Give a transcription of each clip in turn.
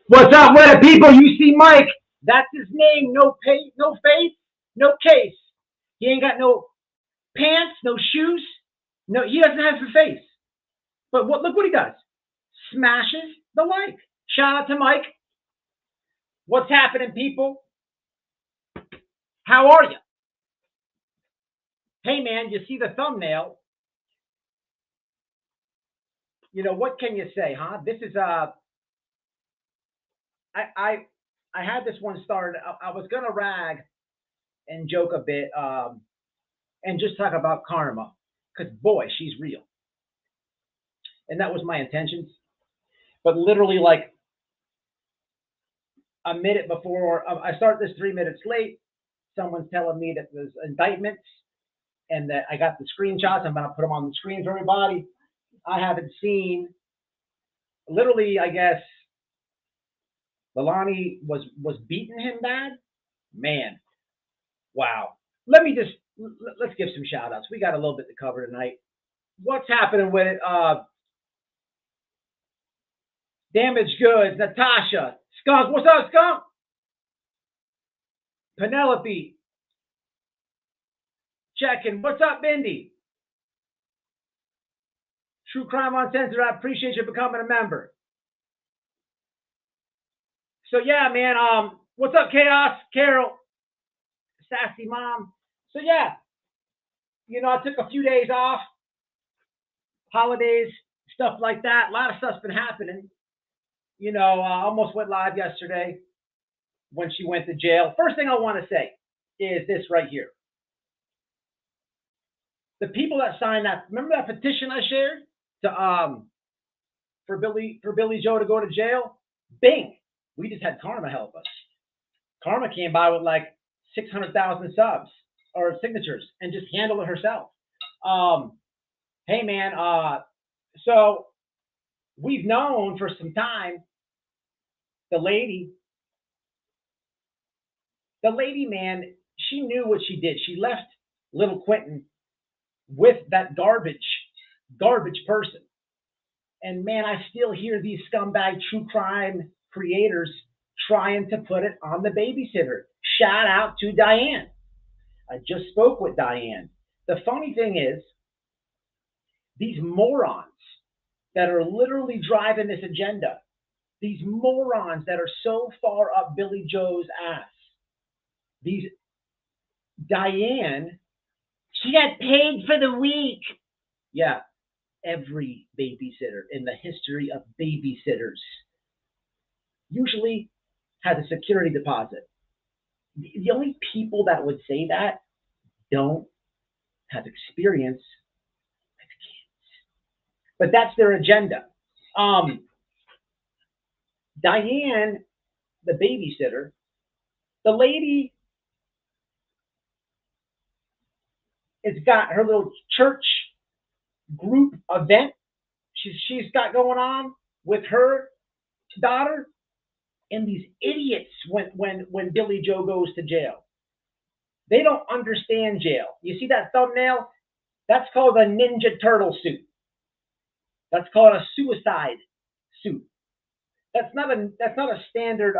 What's up with it, people? You see Mike. That's his name. No pay, no face, no case. He ain't got no pants, no shoes. No, he doesn't have a face. But look what he does. Smashes the like. Shout out to Mike. What's happening, people? How are you? Hey man, you see the thumbnail. You know, what can you say, huh? This is I had this one started. I was gonna rag and joke a bit, and just talk about karma, because boy, she's real, and that was my intentions. But literally, like a minute before I start this, 3 minutes late, someone's telling me that there's indictments and that I got the screenshots. I'm gonna put them on the screen for everybody. I haven't seen. Literally, I guess Lalani was beating him bad. Man, wow. Let me just let's give some shout outs. We got a little bit to cover tonight. What's happening with it? Damaged Goods, Natasha, Skunk. What's up, Skunk? Penelope, checking. What's up, Bindi? True Crime Uncensored. I appreciate you becoming a member. So yeah, man. What's up, Chaos? Carol, Sassy Mom. So yeah, I took a few days off, holidays, stuff like that. A lot of stuff's been happening. I almost went live yesterday when she went to jail. First thing I want to say is this right here. The people that signed that, remember that petition I shared to for Billy Joe to go to jail? Bing. We just had Karma help us. Karma came by with like 600,000 subs or signatures and just handled it herself. Hey man, so we've known for some time the lady, man, she knew what she did. She left little Quentin with that garbage person. And man, I still hear these scumbag true crime creators trying to put it on the babysitter. Shout out to Diane. I just spoke with Diane. The funny thing is, these morons that are literally driving this agenda, these morons that are so far up Billy Joe's ass, these Diane, she got paid for the week. Yeah, every babysitter in the history of babysitters usually has a security deposit. The only people that would say that don't have experience with kids. But that's their agenda. Diane, the babysitter, the lady has got her little church group event she's got going on with her daughter, and these idiots when Billy Joe goes to jail. They don't understand jail. You see that thumbnail? That's called a Ninja Turtle suit. That's called a suicide suit. That's not a standard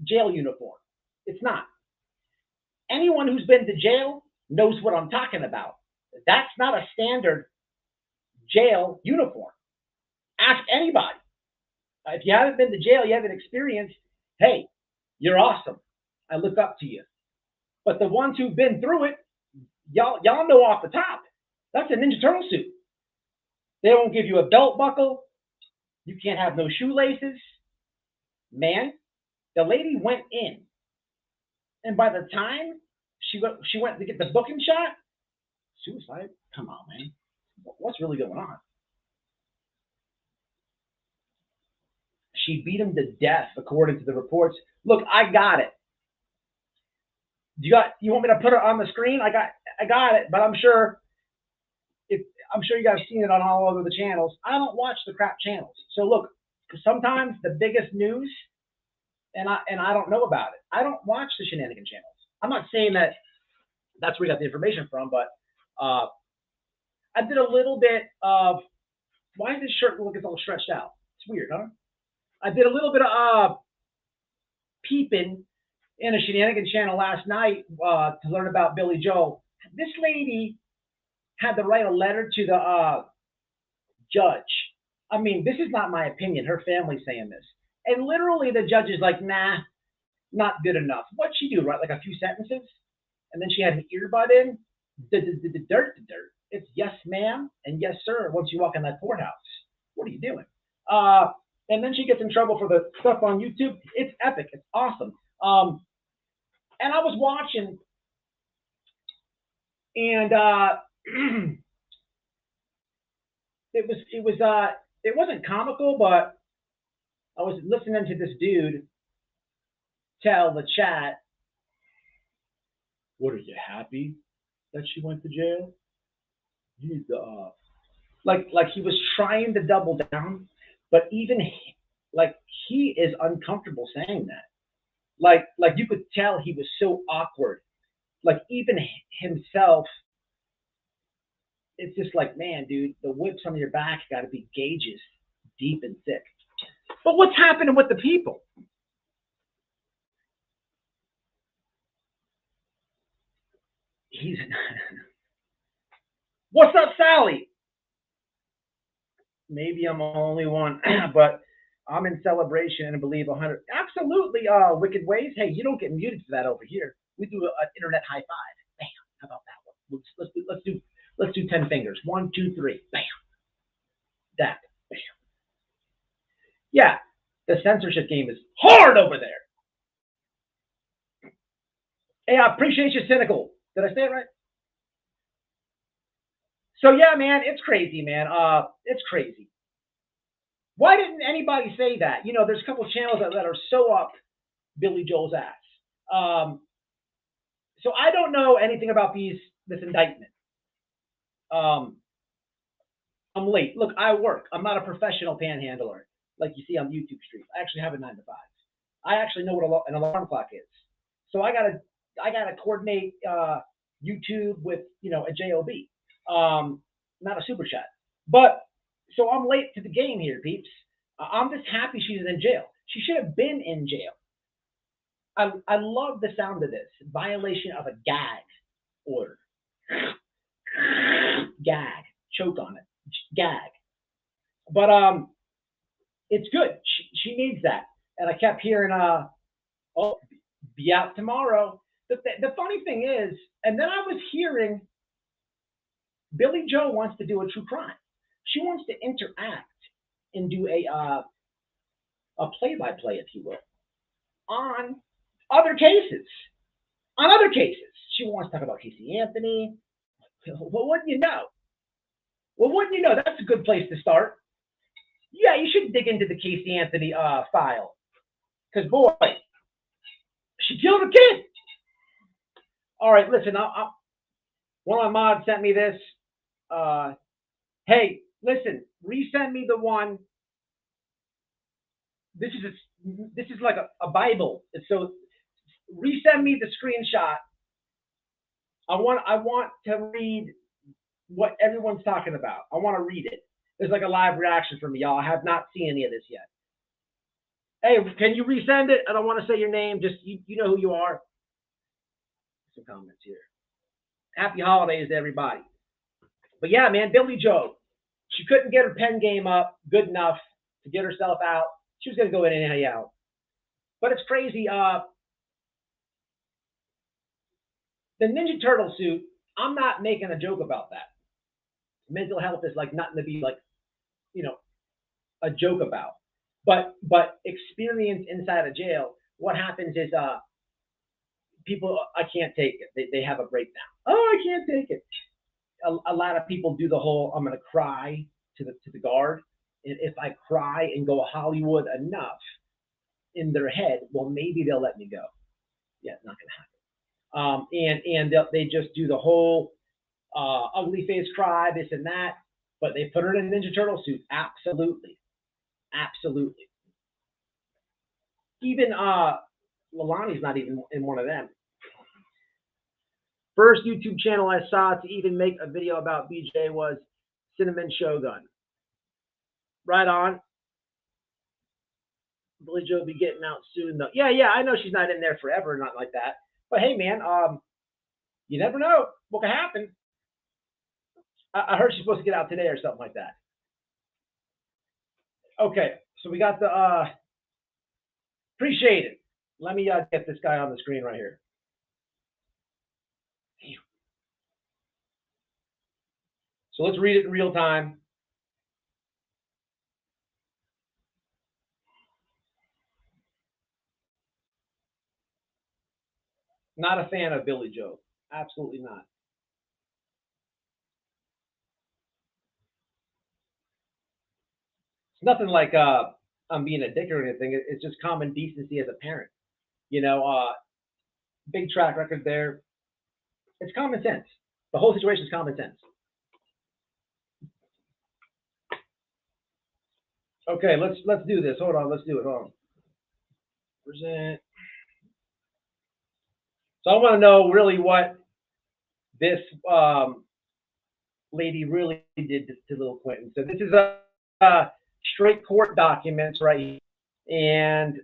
jail uniform. It's not. Anyone who's been to jail knows what I'm talking about. That's not a standard jail uniform. Ask anybody. If you haven't been to jail, you haven't experienced, hey, you're awesome. I look up to you. But the ones who've been through it, y'all know off the top. That's a Ninja Turtle suit. They won't give you a belt buckle. You can't have no shoelaces. Man, the lady went in. And by the time she went to get the booking shot, suicide? Come on, man. What's really going on? She beat him to death, according to the reports. Look, I got it. You want me to put it on the screen? I got it, but I'm sure you guys have seen it on all over the channels. I don't watch the crap channels. So look, sometimes the biggest news, and I don't know about it. I don't watch the shenanigan channels. I'm not saying that that's where you got the information from, but I did a little bit of, why does this shirt look all stretched out? It's weird, huh? I did a little bit of peeping in a shenanigan channel last night to learn about Billy Joel. This lady had to write a letter to the judge. I mean, this is not my opinion. Her family's saying this. And literally the judge is like, nah, not good enough. What'd she do, right? Like a few sentences? And then she had an earbud in. Dirt. It's yes, ma'am, and yes, sir, once you walk in that courthouse. What are you doing? And then she gets in trouble for the stuff on YouTube. It's epic. It's awesome. And I was watching, and it wasn't comical, but I was listening to this dude tell the chat, "What, are you happy that she went to jail? You need to like he was trying to double down, but even like he is uncomfortable saying that. Like you could tell he was so awkward. Like even himself, it's just like, man, dude, the whips on your back got to be gauges deep and thick. But what's happening with the people? He's what's up, Sally? Maybe I'm the only one, but I'm in celebration and believe 100. Absolutely, Wicked Ways. Hey, you don't get muted for that over here. We do an internet high five. Bam. How about that one? Let's do 10 fingers. 1, 2, 3. Bam. That. Bam. Yeah, the censorship game is hard over there. Hey, I appreciate you, Cynical. Did I say it right? So yeah, man, it's crazy, man. It's crazy. Why didn't anybody say that? You know, there's a couple of channels that are so up Billy Joel's ass. So I don't know anything about this indictment. I'm late. Look, I work. I'm not a professional panhandler like you see on YouTube streams. I actually have a 9 to 5. I actually know what an alarm clock is. So I gotta coordinate YouTube with a job, not a super chat. But so I'm late to the game here, peeps. I'm just happy she's in jail. She should have been in jail. I love the sound of this violation of a gag order. Gag, choke on it, gag. But it's good. She needs that. And I kept hearing, oh, be out tomorrow. The funny thing is, and then I was hearing Billy Joe wants to do a true crime. She wants to interact and do a play-by-play, if you will, on other cases. On other cases, she wants to talk about Casey Anthony. Well, wouldn't you know? Well, wouldn't you know? That's a good place to start. Yeah, you should dig into the Casey Anthony file, because boy, she killed a kid. All right, listen. One of my mods sent me this. Hey, listen, resend me the one. This is like a Bible. So resend me the screenshot. I want to read what everyone's talking about. I want to read it. There's like a live reaction from y'all. I have not seen any of this yet. Hey, can you resend it? I don't want to say your name. Just you know who you are. Some comments here. Happy holidays to everybody. But yeah, man, Billy Joe. She couldn't get her pen game up good enough to get herself out. She was going to go in and out. But it's crazy. The Ninja Turtle suit, I'm not making a joke about that. Mental health is like nothing to be like, a joke about. But experience inside of jail, what happens is people, I can't take it. They have a breakdown. Oh, I can't take it. A lot of people do the whole, I'm going to cry to the guard. And if I cry and go Hollywood enough in their head, well, maybe they'll let me go. Yeah, it's not going to happen. And they just do the whole ugly face cry, this and that. But they put her in a Ninja Turtle suit. Absolutely. Absolutely. Even Lalani's not even in one of them. First YouTube channel I saw to even make a video about BJ was Cinnamon Shogun. Right on. Billy Joe will be getting out soon, though. Yeah, yeah, I know she's not in there forever, not like that. But hey, man, you never know what could happen. I heard she's supposed to get out today or something like that. Okay, so we got the appreciate it. Let me get this guy on the screen right here. So let's read it in real time. Not a fan of Billy Joe. Absolutely not. It's nothing like I'm being a dick or anything. It's just common decency as a parent. You know, big track record there. It's common sense. The whole situation is common sense. Okay, let's do this. Hold on, let's do it. Hold on. Present. So I want to know really what this lady really did to little Quentin. So this is a straight court documents right here. And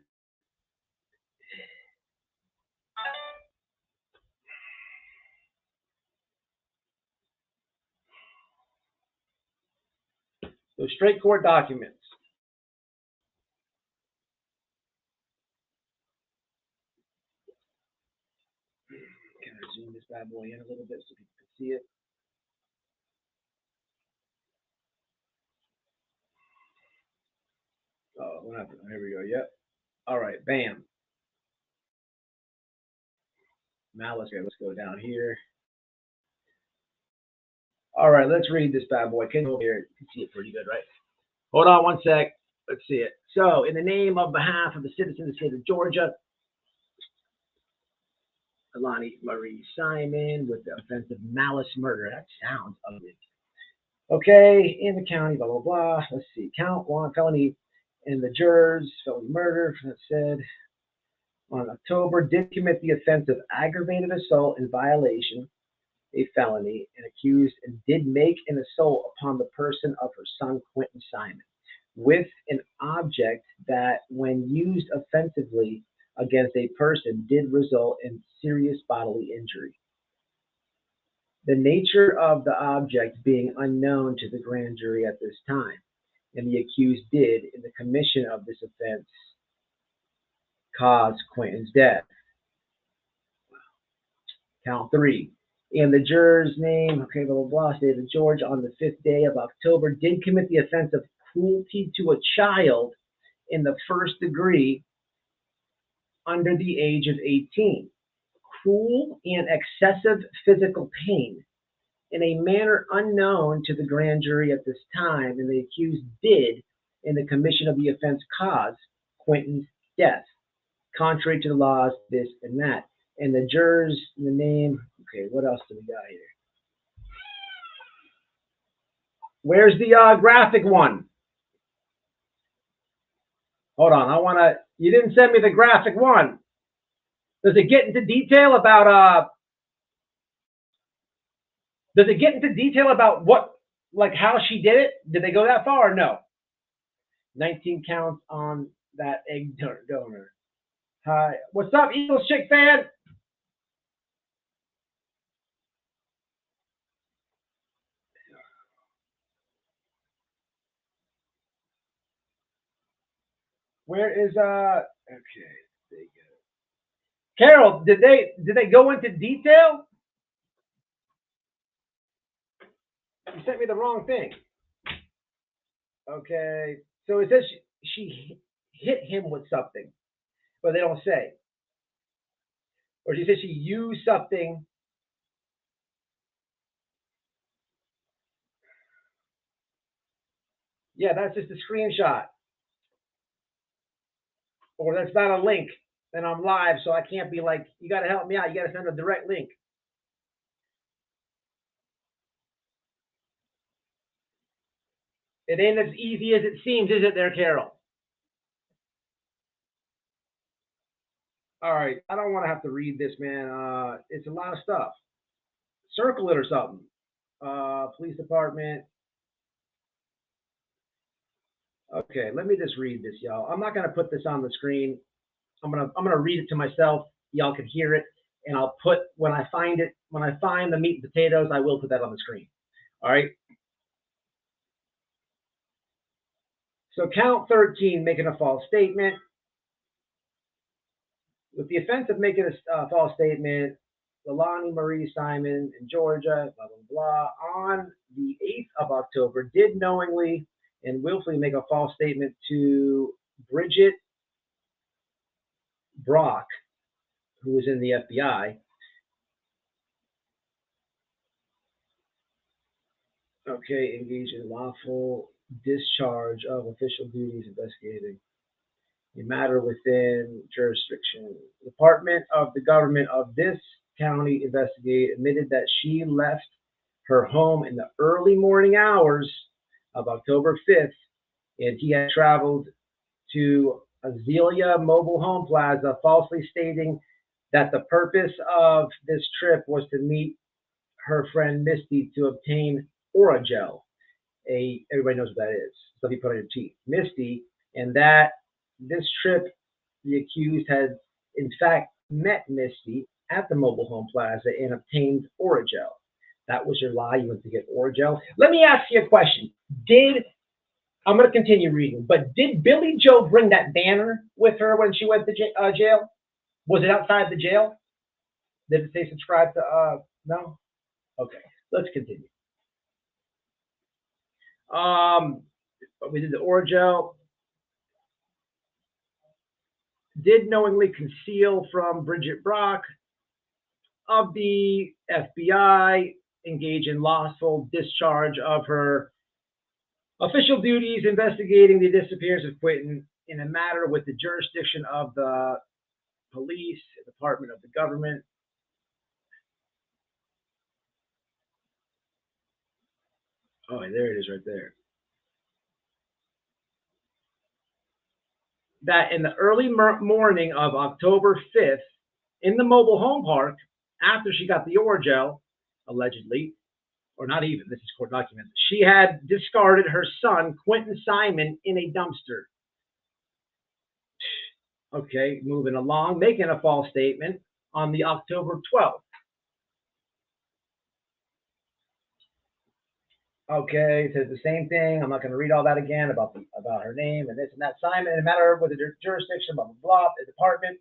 so straight court documents. Can I zoom this bad boy in a little bit so people can see it? Oh, what happened? Here we go. Yep. All right. Bam. Now let's go down here. All right, let's read this bad boy. Can you hear it? You can see it pretty good, right? Hold on one sec. Let's see it. So, in the name of behalf of the citizens of the state of Georgia, Alani Marie Simon with the offense of malice murder. That sounds ugly. Okay, in the county, blah, blah, blah. Let's see. Count one, felony in the jurors, felony murder, that said, on October, did commit the offense of aggravated assault in violation, a felony, and accused and did make an assault upon the person of her son, Quentin Simon, with an object that, when used offensively against a person, did result in serious bodily injury. The nature of the object being unknown to the grand jury at this time, and the accused did, in the commission of this offense, cause Quentin's death. Count three. And the juror's name, okay, blah, blah, blah, state of Georgia, on the 5th day of October, did commit the offense of cruelty to a child in the first degree under the age of 18. Cruel and excessive physical pain in a manner unknown to the grand jury at this time, and the accused did, in the commission of the offense, cause Quentin's death, contrary to the laws, this and that. And the jurors, the name, okay, what else do we got here? Where's the graphic one? Hold on, you didn't send me the graphic one. Does it get into detail about, what, like how she did it? Did they go that far or no? 19 counts on that egg donor. Hi, what's up, Eagles chick fan? Where is okay, there you go. Carol, did they go into detail? You sent me the wrong thing. Okay, so it says she hit him with something, but they don't say. Or she says she used something. Yeah, that's just a screenshot. Or that's not a link. And I'm live, so I can't be like, you got to help me out. You got to send a direct link. It ain't as easy as it seems, is it there, Carol? All right, I don't want to have to read this, man. It's a lot of stuff. Circle it or something. Police department. Okay, let me just read this, y'all. I'm not gonna put this on the screen. I'm gonna read it to myself. Y'all can hear it, and I'll put when I find it. When I find the meat and potatoes, I will put that on the screen. All right. So count 13, making a false statement. With the offense of making a false statement, Lalani Marie Simon in Georgia, blah, blah, blah, on the 8th of October, did knowingly and willfully make a false statement to Bridget Brock, who was in the FBI. Okay, engage in lawful discharge of official duties investigating a matter within jurisdiction. The Department of the government of this county investigate admitted that she left her home in the early morning hours of October 5th, and he had traveled to Azalea Mobile Home Plaza, falsely stating that the purpose of this trip was to meet her friend Misty to obtain Oragel. Everybody knows what that is. Stuff you put on your teeth. Misty, and that this trip, the accused had in fact met Misty at the mobile home plaza and obtained Oragel. That was your lie. You went to get Oragel. Let me ask you a question. I'm going to continue reading, but did Billy Joe bring that banner with her when she went to jail? Was it outside the jail? Did it say subscribe to, no? Okay, let's continue. We did the Oragel. Did knowingly conceal from Bridget Brock of the FBI, engage in lawful discharge of her official duties investigating the disappearance of Quentin in a matter with the jurisdiction of the police, department of the government. Oh, there it is right there. That in the early morning of October 5th, in the mobile home park, after she got the Oragel, allegedly, or not even, this is court documented, she had discarded her son, Quentin Simon, in a dumpster. Okay, moving along, making a false statement on the October 12th. Okay, it says the same thing. I'm not going to read all that again about her name and this and that. Simon, in a matter with the jurisdiction, blah, blah, blah, the department.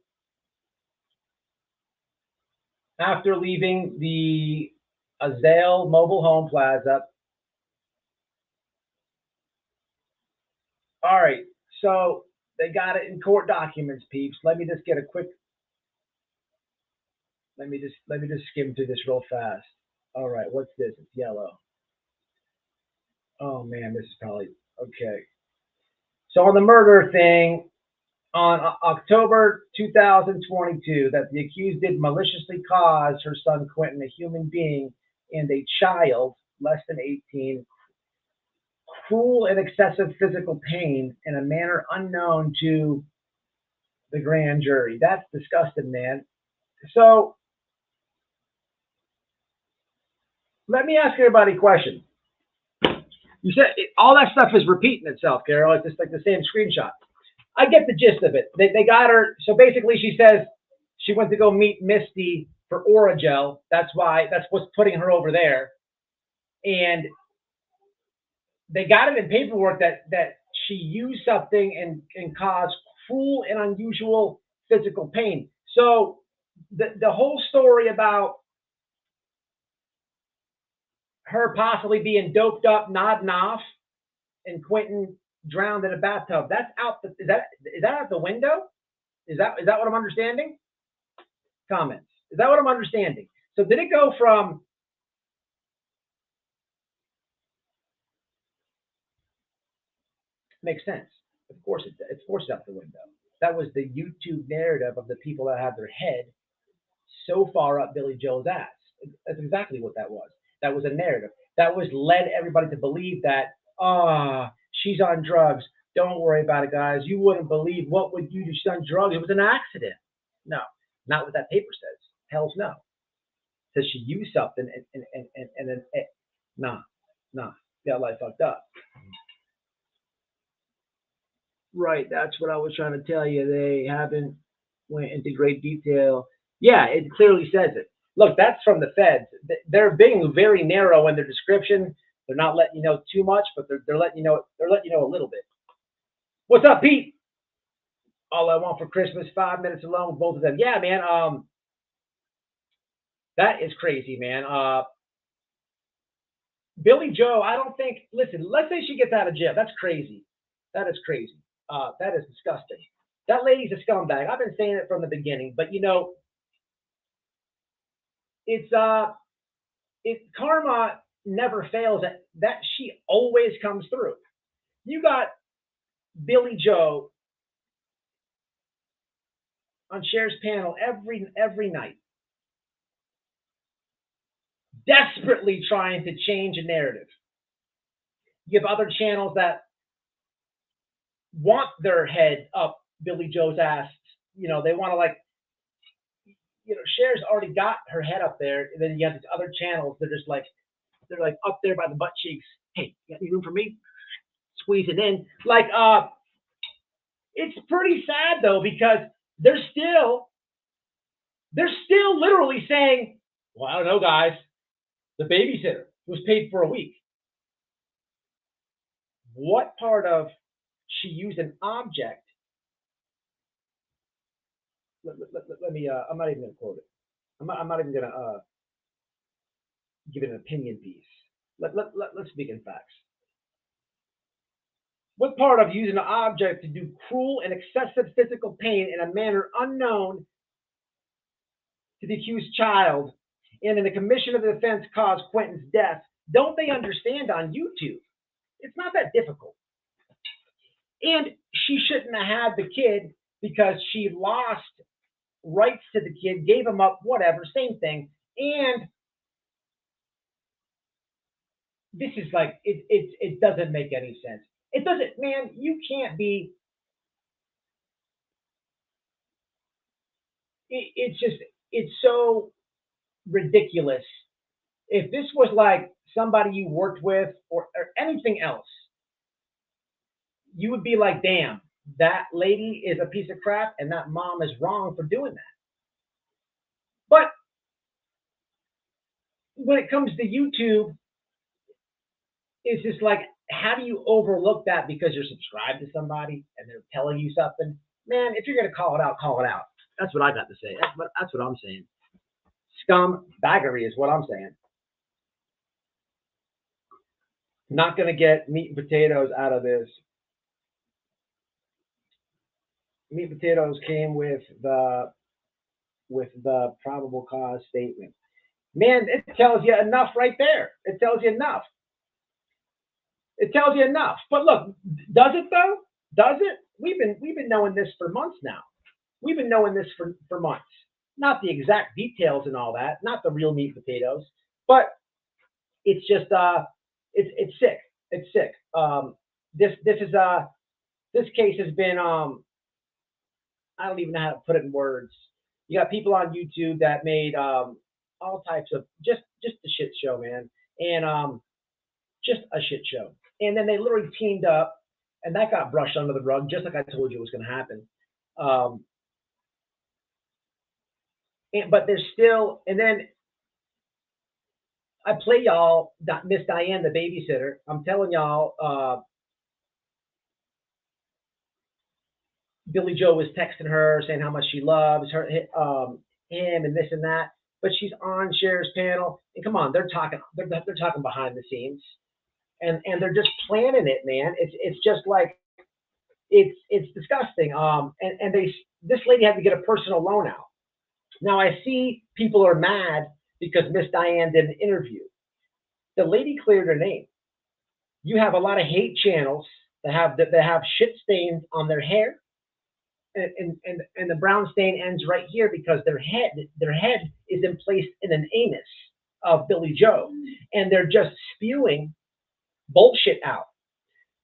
After leaving the Azale Mobile Home Plaza. All right, so they got it in court documents, peeps. Let me just get a quick. Let me just skim through this real fast. All right, what's this? It's yellow. Oh man, this is probably okay. So on the murder thing, on October 2022, that the accused did maliciously cause her son Quentin, a human being, and a child less than 18, cruel and excessive physical pain in a manner unknown to the grand jury. That's disgusting, man. So let me ask everybody a question. You said all that stuff is repeating itself, Carol. It's just like the same screenshot. I get the gist of it. They got her. So basically, she says she went to go meet Misty for Oragel. That's what's putting her over there. And they got it in paperwork that she used something and caused cruel and unusual physical pain. So the whole story about her possibly being doped up, nodding off, and Quentin drowned in a bathtub. That's out. Is that out the window? Is that what I'm understanding? Comments. Is that what I'm understanding? So did it go from makes sense? Of course it's out the window. That was the YouTube narrative of the people that had their head so far up Billy Joe's ass. That's exactly what that was. That was a narrative. That was led everybody to believe that she's on drugs. Don't worry about it, guys. You wouldn't believe what would you do. She's on drugs. It was an accident. No, not what that paper says. Hell's no. It says she used something and then nah, got life fucked up. Right, that's what I was trying to tell you. They haven't went into great detail. Yeah, it clearly says it. Look, that's from the feds. They're being very narrow in their description. They're not letting you know too much, but they're letting you know a little bit. What's up, Pete? All I want for Christmas, 5 minutes alone with both of them. Yeah, man. That is crazy, man. Billy Joe, I don't think. Listen, let's say she gets out of jail. That's crazy. That is crazy. That is disgusting. That lady's a scumbag. I've been saying it from the beginning, but it's it karma never fails. That she always comes through. You got Billy Joe on Cher's panel every night, desperately trying to change a narrative. You have other channels that want their head up Billy Joe's ass. They want to Cher's already got her head up there, and then you have these other channels. They're like up there by the butt cheeks. Hey, you got any room for me? Squeezing in. It's pretty sad though because they're still they're still literally saying, "Well, I don't know, guys. The babysitter was paid for a week." What part of she used an object? Let me. I'm not even going to quote it. I'm not even going to give it an opinion piece. Let's speak in facts. What part of using an object to do cruel and excessive physical pain in a manner unknown to the accused child and in the commission of the offense caused Quentin's death don't they understand on YouTube? It's not that difficult. And she shouldn't have had the kid because she lost rights to the kid, gave him up, whatever, same thing. And this is it doesn't make any sense. It doesn't, man. You can't be. It's just it's so ridiculous. If this was like somebody you worked with or anything else, you would be like, damn, that lady is a piece of crap and that mom is wrong for doing that. But when it comes to YouTube, it's just like, how do you overlook that because you're subscribed to somebody and they're telling you something? Man, if you're gonna call it out, call it out. That's what I got to say. That's what I'm saying. Scum baggery is what I'm saying. Not gonna get meat and potatoes out of this. Meat and potatoes came with the probable cause statement. Man, it tells you enough right there. It tells you enough. It tells you enough. But look, does it though? Does it? We've been knowing this for months now. We've been knowing this for months. Not the exact details and all that, not the real meat and potatoes, but it's just it's sick. It's sick. This case has been I don't even know how to put it in words. You got people on YouTube that made all types of just a shit show, man, and just a shit show. And then they literally teamed up, and that got brushed under the rug, just like I told you was going to happen. Um, but there's still, and then I play y'all Miss Diane, the babysitter. I'm telling y'all, Billy Joe was texting her saying how much she loves him and this and that. But she's on Cher's panel, and come on, they're talking. They're talking behind the scenes, and they're just planning it, man. It's just like it's disgusting. And this lady had to get a personal loan out. Now I see people are mad because Miss Diane did an interview. The lady cleared her name. You have a lot of hate channels that have shit stains on their hair, and the brown stain ends right here because their head is in place in an anus of Billy Joe, and they're just spewing bullshit out.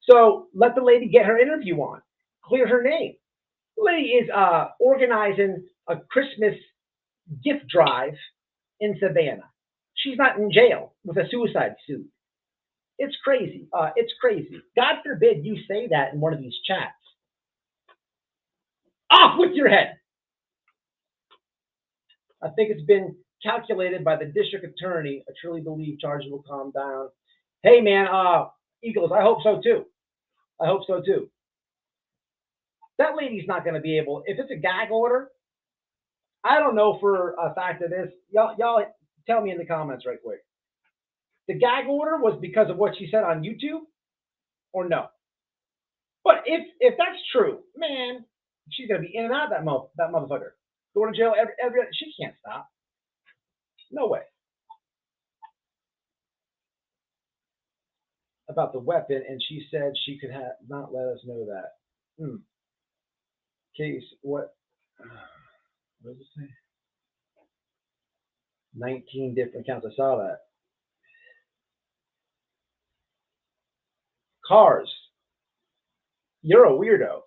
So let the lady get her interview on, clear her name. The lady is organizing a Christmas gift drive in Savannah. She's not in jail with a suicide suit. It's crazy. It's crazy. God forbid you say that in one of these chats. Off with your head. I think it's been calculated by the district attorney. I truly believe charges will calm down. Hey man, Eagles, I hope so too. I hope so too. That lady's not going to be able. If it's a gag order, I don't know for a fact of this. Y'all tell me in the comments right quick. The gag order was because of what she said on YouTube, or no? But if that's true, man, she's gonna be in and out of that motherfucker. Going to jail every she can't stop. No way. About the weapon, and she said she could have not let us know that. Case what? What does it say? 19 different counts. I saw that. Cars. You're a weirdo.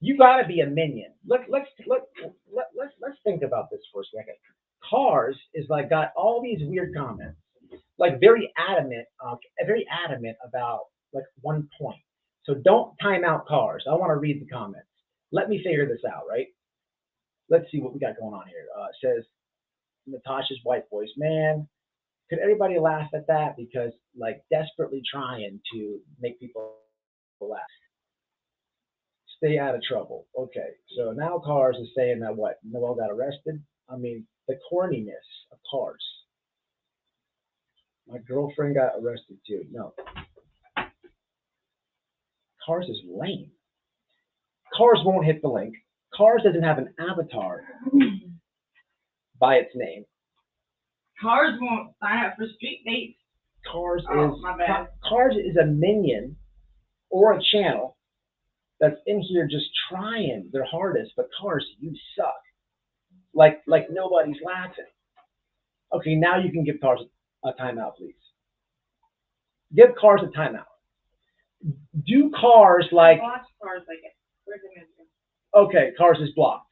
You got to be a minion. Let's think about this for a second. Cars is like got all these weird comments, like very adamant about like one point. So don't time out Cars. I want to read the comments. Let me figure this out, right? Let's see what we got going on here. It says Natasha's white voice, man. Could everybody laugh at that? Because like desperately trying to make people laugh. Stay out of trouble. Okay, so now Cars is saying that what? Noel got arrested. I mean, the corniness of Cars. My girlfriend got arrested too. No, Cars is lame. Cars won't hit the link. Cars doesn't have an avatar by its name. Cars won't sign up for street dates. Cars Oh, is my bad. Cars is a minion or a channel that's in here just trying their hardest, but Cars, you suck. Like nobody's laughing. Okay, now you can give Cars a timeout, please. Give Cars a timeout. Do Cars like Watch Cars like it. Where's the manager? okay, Cars is blocked.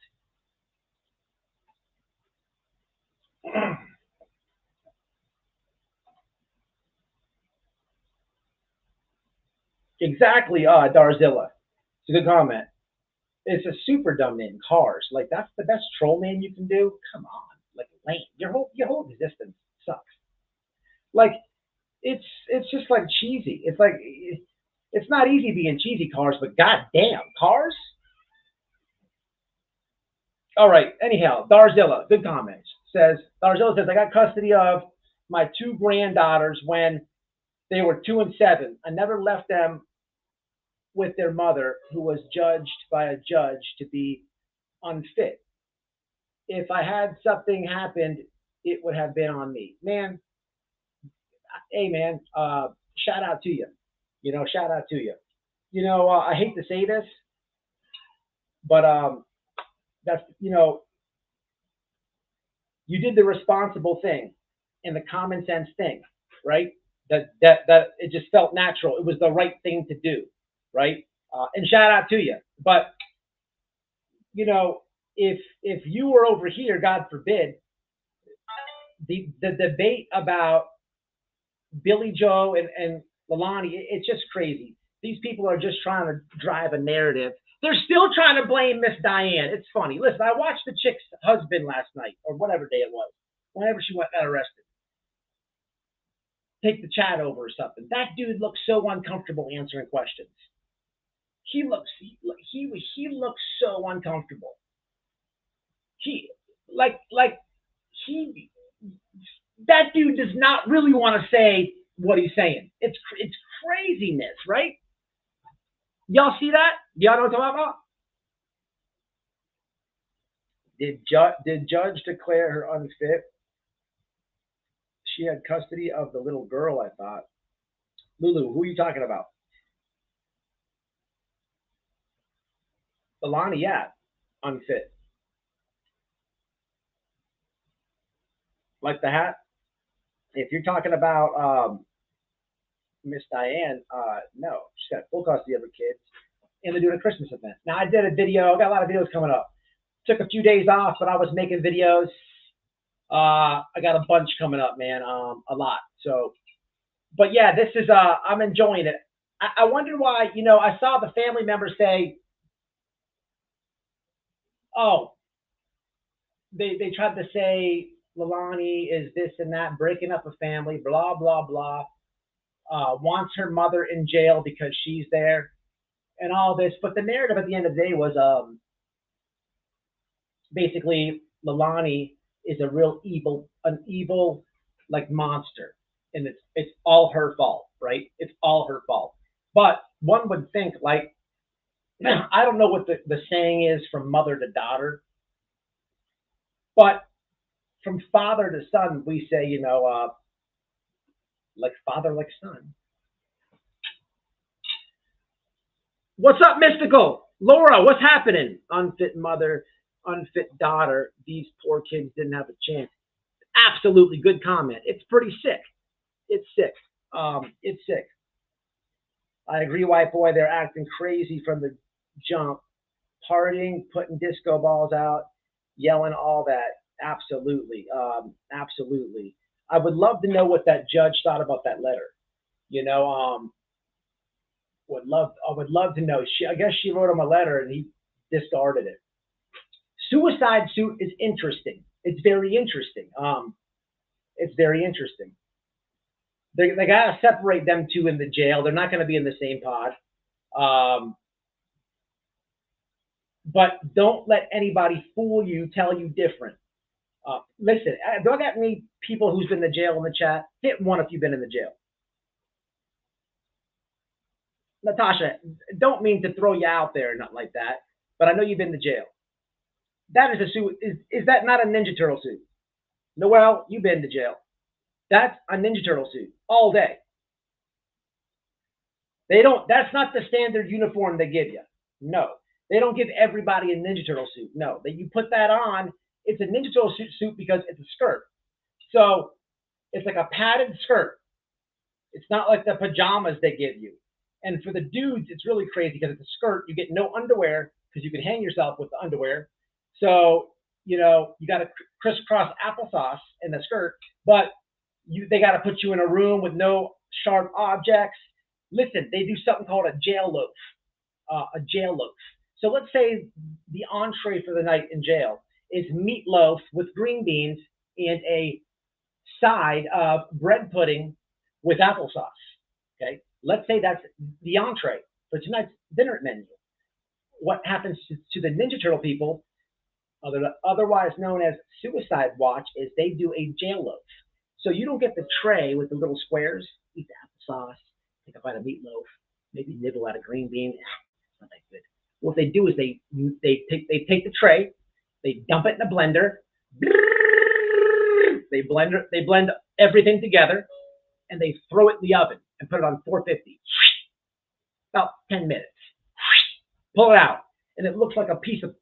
Exactly, Darzilla. It's a good comment. It's a super dumb name, Cars. Like that's the best troll name you can do. Come on, like lame. Your whole existence sucks. Like it's just like cheesy. It's like it's not easy being cheesy, Cars, but goddamn, Cars. All right. Anyhow, Darzilla, good comments. Darzilla says I got custody of my two granddaughters when they were 2 and 7. I never left them with their mother, who was judged by a judge to be unfit. If I had something happened, it would have been on me. Man, hey man, shout out to you. Shout out to you. I hate to say this, but that's you did the responsible thing and the common sense thing, right? That it just felt natural. It was the right thing to do, right? And shout out to you. But if you were over here, God forbid, the debate about Billy Joe and Lalani, it's just crazy. These people are just trying to drive a narrative. They're still trying to blame Miss Diane. It's funny. Listen, I watched the chick's husband last night, or whatever day it was, whenever she got arrested. Take the chat over or something. That dude looks so uncomfortable answering questions. He looks so uncomfortable. He like he that dude does not really want to say what he's saying. It's craziness, right? Y'all see that? Y'all know what I'm talking about? Did judge declare her unfit? She had custody of the little girl, I thought. Lulu, who are you talking about? Alani, yeah, unfit. Like the hat? If you're talking about Miss Diane, no, she's got full custody of her kids, and they're doing a Christmas event. Now I did a video. I got a lot of videos coming up. Took a few days off, but I was making videos. I got a bunch coming up, man. A lot. So, but yeah, this is I'm enjoying it. I wonder why. I saw the family members say Oh, they tried to say Lalani is this and that, breaking up a family, blah blah blah. Wants her mother in jail because she's there, and all this. But the narrative at the end of the day was basically Lalani is a real evil, an evil like monster, and it's all her fault, right? It's all her fault. But one would think like I don't know what the saying is from mother to daughter, but from father to son, we say, like father, like son. What's up, Mystical? Laura, what's happening? Unfit mother, unfit daughter. These poor kids didn't have a chance. Absolutely good comment. It's pretty sick. It's sick. It's sick. I agree, white boy. They're acting crazy from the jump, partying, putting disco balls out, yelling, all that. Absolutely. Absolutely. I would love to know what that judge thought about that letter. You know, I would love to know. I guess she wrote him a letter and he discarded it. Suicide suit is interesting. It's very interesting. It's very interesting. They gotta separate them two in the jail. They're not gonna be in the same pod. Um, but don't let anybody fool you, tell you different. Listen, do I got any people who's been in the jail in the chat? Hit one if you've been in the jail. Natasha, don't mean to throw you out there, not like that, but I know you've been to jail. That is a suit. Is that not a Ninja Turtle suit? Noel, you've been to jail. That's a Ninja Turtle suit all day. They don't. That's not the standard uniform they give you. No, they don't give everybody a Ninja Turtle suit. No, that you put that on. It's a Ninja Turtle suit because it's a skirt. So it's like a padded skirt. It's not like the pajamas they give you. And for the dudes, it's really crazy because it's a skirt. You get no underwear because you can hang yourself with the underwear. So you got to crisscross applesauce in the skirt, but they got to put you in a room with no sharp objects. Listen, they do something called a jail loaf. A jail loaf. So let's say the entree for the night in jail is meatloaf with green beans and a side of bread pudding with applesauce. Okay, let's say that's the entree for tonight's dinner menu. What happens to the Ninja Turtle people, otherwise known as Suicide Watch, is they do a jail loaf. So you don't get the tray with the little squares. Eat the applesauce, take a bite of meatloaf, maybe nibble at a green bean. It's not that good. What they do is they take the tray, they dump it in a blender, they blend everything together, and they throw it in the oven and put it on 450. About 10 minutes. Pull it out, and it looks like a piece of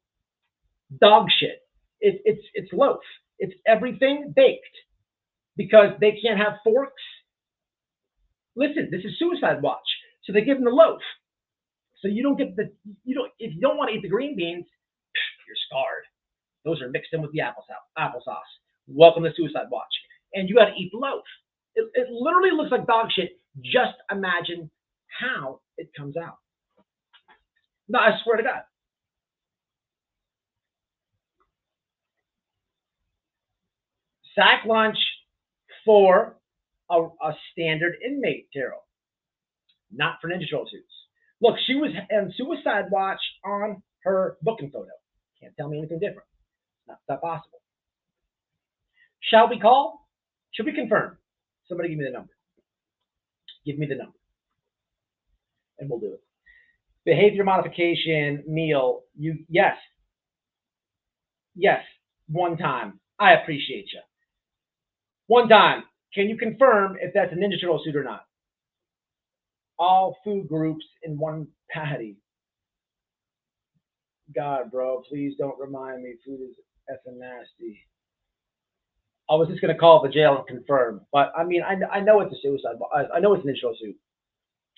dog shit. It's loaf. It's everything baked because they can't have forks. Listen, this is Suicide Watch, so they give them the loaf. So you don't get if you don't want to eat the green beans, you're scarred. Those are mixed in with the applesauce. Welcome to Suicide Watch, and you got to eat the loaf. It literally looks like dog shit. Just imagine how it comes out. No, I swear to God. Sack lunch for a standard inmate, Terrell, not for Ninja Turtle suits. Look, she was on Suicide Watch on her booking photo. Can't tell me anything different. It's not possible. Shall we call? Should we confirm? Somebody give me the number. Give me the number. And we'll do it. Behavior modification meal. Yes. Yes. One time. I appreciate you. One time. Can you confirm if that's a Ninja Turtle suit or not? All food groups in one patty. God, bro, please don't remind me. Food is effing nasty. I was just gonna call the jail and confirm, but I mean, I know it's a suicide. I know it's an intro suit,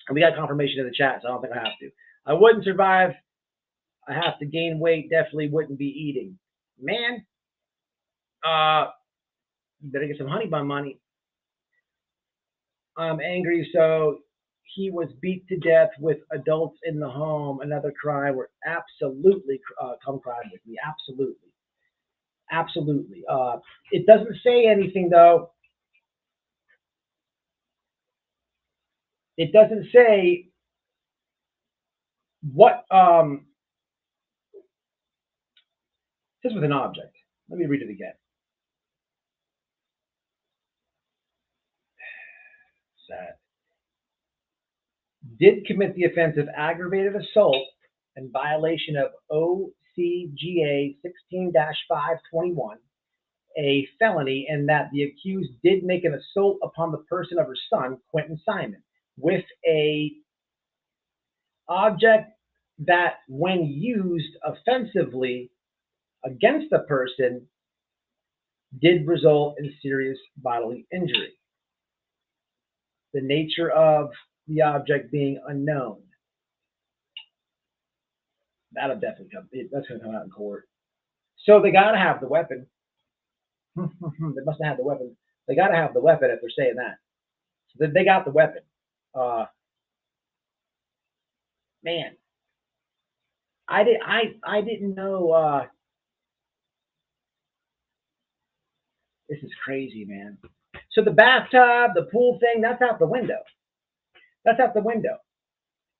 and we got confirmation in the chat, so I don't think I have to. I wouldn't survive. I have to gain weight. Definitely wouldn't be eating. Man, you better get some honey bun money. I'm angry, so he was beat to death with adults in the home. Another crime where absolutely come crime with me. Absolutely. Absolutely. It doesn't say anything though. It doesn't say what this was an object. Let me read it again. Sad. Did commit the offense of aggravated assault in violation of OCGA 16-521, a felony, in that the accused did make an assault upon the person of her son, Quentin Simon, with a object that, when used offensively against the person, did result in serious bodily injury. The nature of the object being unknown. That'll definitely come. That's going to come out in court. So they got to have the weapon. They must have had the weapon. They got to have the weapon if they're saying that. So they got the weapon. Man, I didn't know. This is crazy, man. So the bathtub, the pool thing, that's out the window. That's out the window.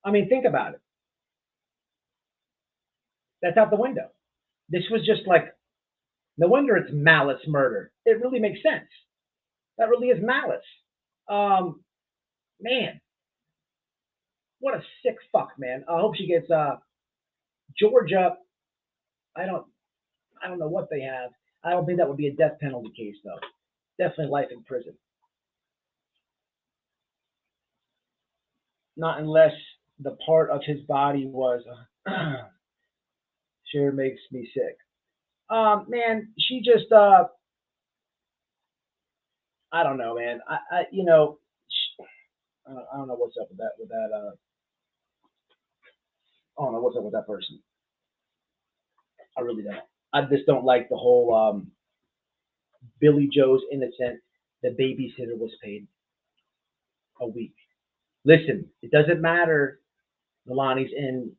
I mean, think about it. That's out the window. This was just like, no wonder it's malice murder. It really makes sense. That really is malice. Man, what a sick fuck, man. I hope she gets Georgia. I don't know what they have. I don't think that would be a death penalty case though. Definitely life in prison. Not unless the part of his body was sure makes me sick. Man, she just I don't know, man. I don't know what's up with that I don't know what's up with that person. I really don't. I just don't like the whole Billy Joe's innocent. The babysitter was paid a week. Listen, it doesn't matter. Milani's in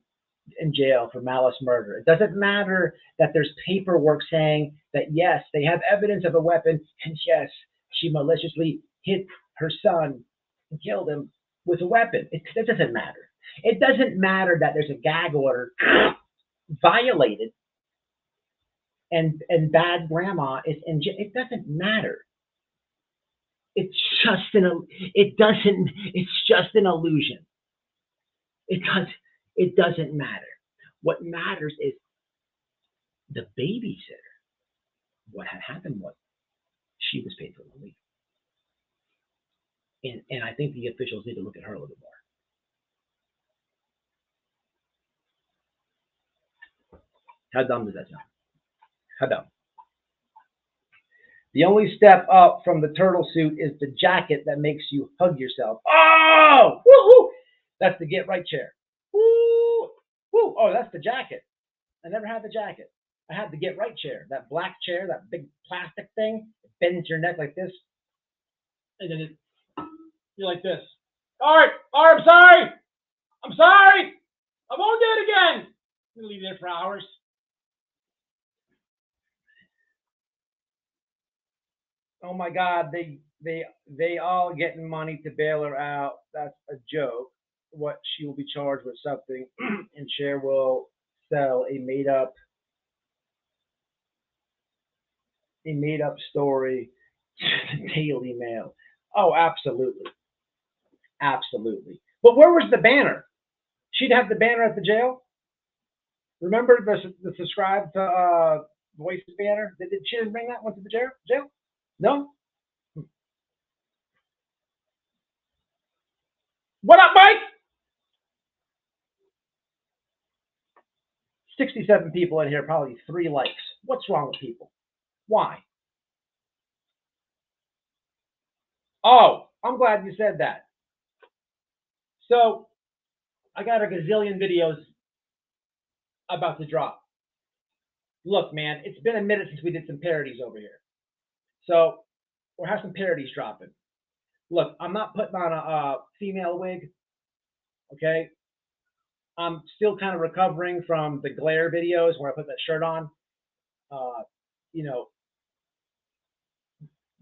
jail for malice murder. It doesn't matter that there's paperwork saying that yes, they have evidence of a weapon, and yes, she maliciously hit her son and killed him with a weapon. It doesn't matter. It doesn't matter that there's a gag order violated and bad grandma is in jail. It doesn't matter. It's just it's just an illusion. It does it doesn't matter. What matters is the babysitter. What had happened was she was paid for the week. And I think the officials need to look at her a little bit more. How dumb does that sound? How dumb? The only step up from the turtle suit is the jacket that makes you hug yourself. Oh, woohoo! That's the get right chair. Woo, woo! Oh, that's the jacket. I never had the jacket. I had the get right chair, that black chair, that big plastic thing. It bends your neck like this, and then you're like this. All right, I'm sorry. I'm sorry. I won't do it again. I'm gonna leave you there for hours. Oh my God, they all getting money to bail her out. That's a joke. What she will be charged with something, and Cher will sell a made up story to the Daily Mail. Oh, absolutely, absolutely. But where was the banner? She'd have the banner at the jail. Remember the subscribe to Voices banner? Did she didn't bring that one to the jail? No. What up, Mike? 67 people in here, probably 3 likes. What's wrong with people? Why? Oh, I'm glad you said that. So, I got a gazillion videos about to drop. Look, man, it's been a minute since we did some parodies over here. So, we'll have some parodies dropping. Look, I'm not putting on a female wig. Okay, I'm still kind of recovering from the glare videos where I put that shirt on. Uh, you know,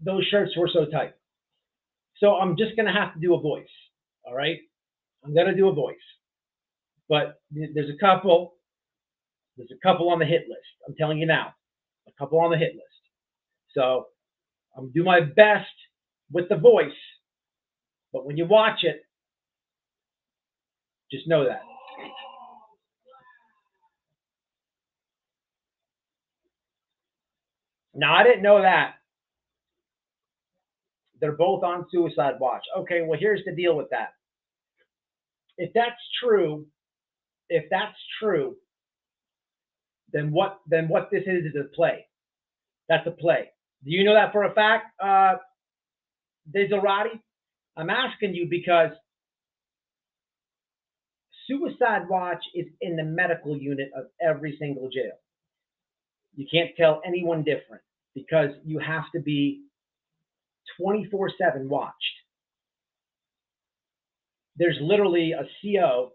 those shirts were so tight. So I'm just gonna have to do a voice. All right, I'm gonna do a voice, but there's a couple. There's a couple on the hit list. I'm telling you now, a couple on the hit list. So I'm gonna do my best with the voice, but when you watch it, just know that. Now I didn't know that. They're both on suicide watch. Okay, well here's the deal with that. If that's true, if that's true, then what this is a play. That's a play. Do you know that for a fact, Desirati? I'm asking you because suicide watch is in the medical unit of every single jail. You can't tell anyone different because you have to be 24/7 watched. There's literally a CO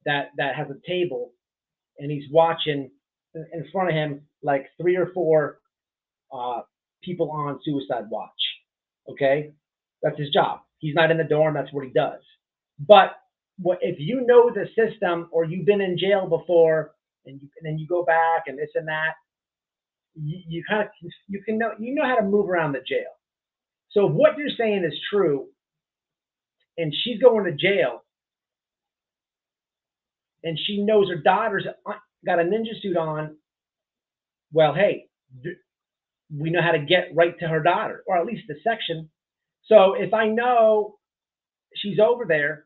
that has a table and he's watching in front of him like three or four uh, people on suicide watch. Okay, that's his job. He's not in the dorm. That's what he does. But if you know the system or you've been in jail before and then you go back and this and that, you kind of you can know you know how to move around the jail. So if what you're saying is true, and she's going to jail, and she knows her daughter's got a ninja suit on, well, hey, we know how to get right to her daughter, or at least the section. So if I know she's over there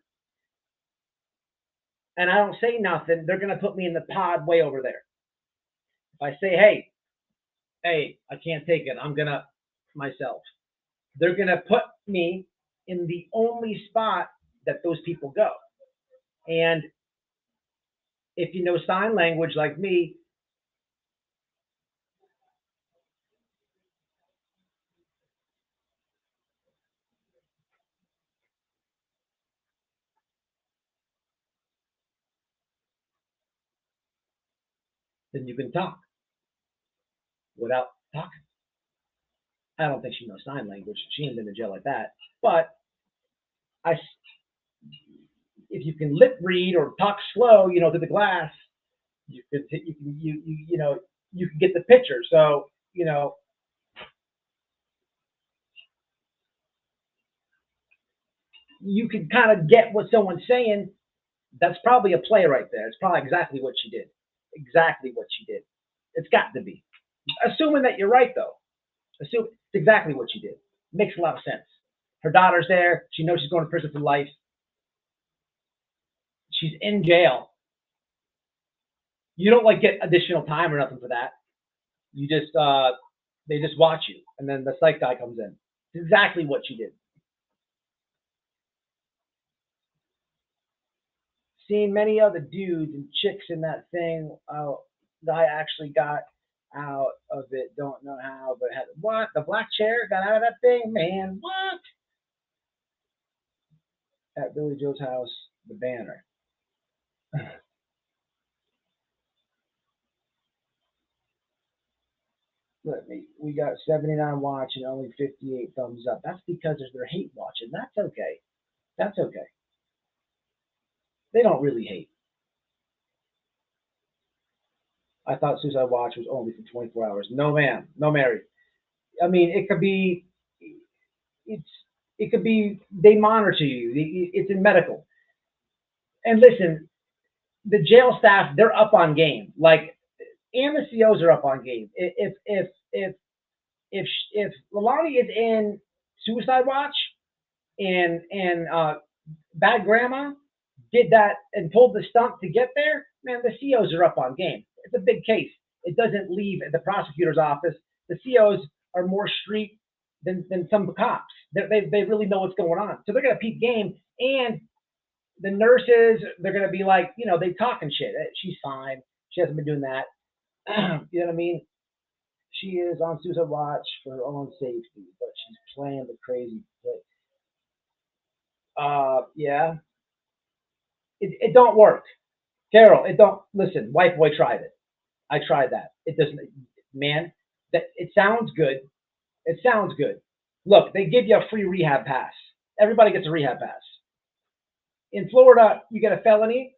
and I don't say nothing, they're gonna put me in the pod way over there. If I say, hey, I can't take it, I'm gonna myself. They're gonna put me in the only spot that those people go. And if you know sign language like me, then you can talk without talking. I don't think she knows sign language. She ain't been to jail like that. But I, if you can lip read or talk slow, to the glass, you can get the picture. So you can kind of get what someone's saying. That's probably a play right there. It's probably exactly what she did. Exactly what she did. It's got to be. Assuming that you're right, though. Assume it's exactly what she did. Makes a lot of sense. Her daughter's there. She knows she's going to prison for life. She's in jail. You don't like get additional time or nothing for that. You just they just watch you, and then the psych guy comes in. It's exactly what she did. Seen many other dudes and chicks in that thing. Guy actually got out of it. Don't know how, but had what? The black chair got out of that thing, man. What? At Billy Joe's house, the banner. Let me. We got 79 watch and only 58 thumbs up. That's because they're hate watching. That's okay. That's okay. They don't really hate. I thought Suicide Watch was only for 24 hours. No, ma'am. No, Mary. I mean, it could be. It's. It could be. They monitor you. It's in medical. And listen, the jail staff, they're up on game. Like, and the COs are up on game. If Lalani is in Suicide Watch and Bad Grandma did that and pulled the stunt to get there, man, the COs are up on game. It's a big case. It doesn't leave at the prosecutor's office. The COs are more street than some cops. They really know what's going on. So they're going to peep game. And the nurses, they're going to be like, they talking shit. She's fine. She hasn't been doing that. You know what I mean? She is on suicide watch for her own safety, but she's playing the crazy play. Yeah. It don't work. Carol, it don't listen. White boy tried it. I tried that. It doesn't. Man, that it sounds good. It sounds good. Look, they give you a free rehab pass. Everybody gets a rehab pass. In Florida, you get a felony.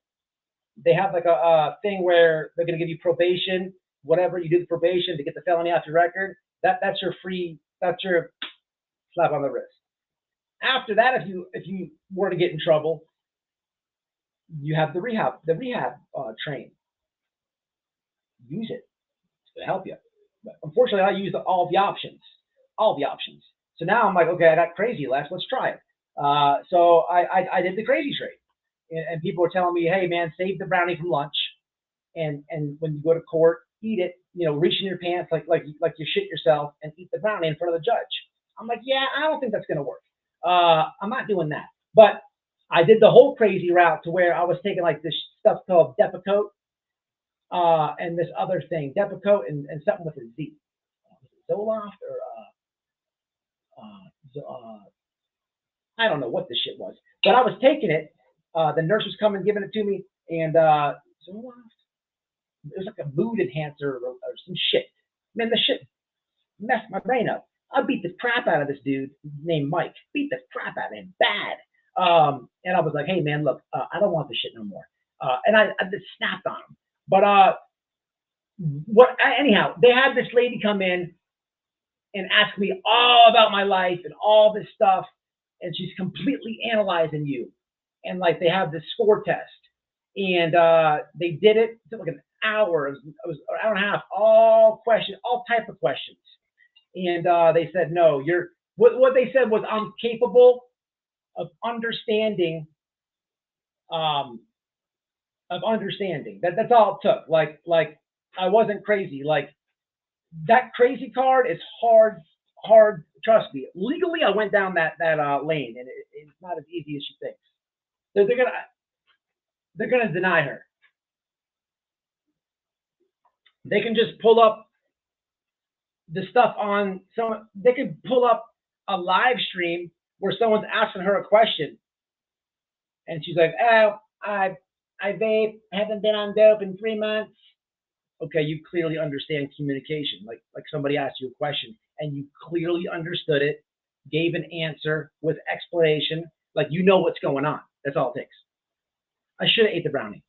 They have like a thing where they're going to give you probation, whatever you do the probation to get the felony off your record. That's your free. That's your slap on the wrist. After that, if you were to get in trouble, you have the rehab train. Use it. It's going to help you. But unfortunately, I used all the options. So now I'm like, okay, I got crazy left. Let's try it. So I did the crazy trade, and people were telling me, hey man, save the brownie from lunch, and when you go to court, eat it. You know, reach in your pants like you shit yourself and eat the brownie in front of the judge. I'm like, yeah, I don't think that's gonna work. I'm not doing that. But I did the whole crazy route to where I was taking like this stuff called Depakote, and this other thing, Depakote and something with a Z. Zoloft or I don't know what the shit was, but I was taking it. The nurse was coming, giving it to me, and Zoloft. It was like a mood enhancer or some shit. Man, the shit messed my brain up. I beat the crap out of this dude named Mike. Beat the crap out of him bad. And I was like, hey man, look, I don't want this shit no more. And I just snapped on him. But anyhow, they had this lady come in and ask me all about my life and all this stuff, and she's completely analyzing you. And like they have this score test, and they did it. It took like an hour. It was an hour and a half. All questions, all type of questions. And they said, no, you're. What they said was, I'm capable of understanding. That's all it took. Like I wasn't crazy. Like that crazy card is hard. Trust me. Legally, I went down that lane, and it's not as easy as she thinks. They're gonna deny her. They can just pull up the stuff on some. They can pull up a live stream where someone's asking her a question, and she's like, "Oh, I vape. Haven't been on dope in 3 months." Okay, you clearly understand communication. Like somebody asked you a question and you clearly understood it, gave an answer with explanation, like you know what's going on. That's all it takes. I should have ate the brownie.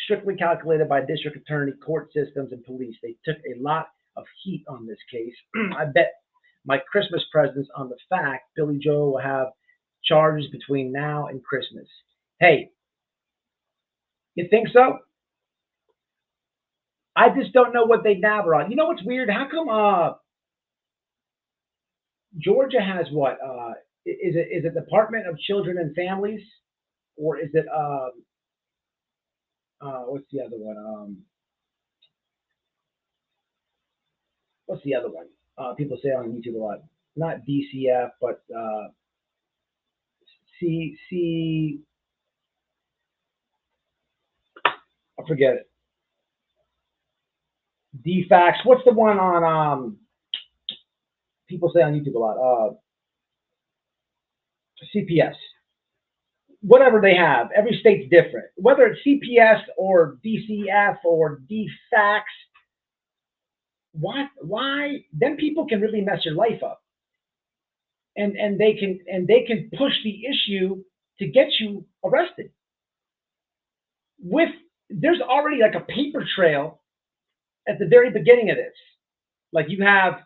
Strictly calculated by district attorney, court systems, and police. They took a lot of heat on this case. I bet my Christmas presents on the fact Billy Joe will have charges between now and Christmas. Hey, you think so? I just don't know what they nabber on. You know what's weird? How come Georgia has what? Is it Department of Children and Families, or is it what's the other one? What's the other one? People say on YouTube a lot. Not DCF, but C. I forget it. DFAX. What's the one on people say on YouTube a lot? CPS. Whatever they have, every state's different. Whether it's CPS or DCF or DFAX, why? Then people can really mess your life up, and they can push the issue to get you arrested. There's already like a paper trail at the very beginning of this. Like you have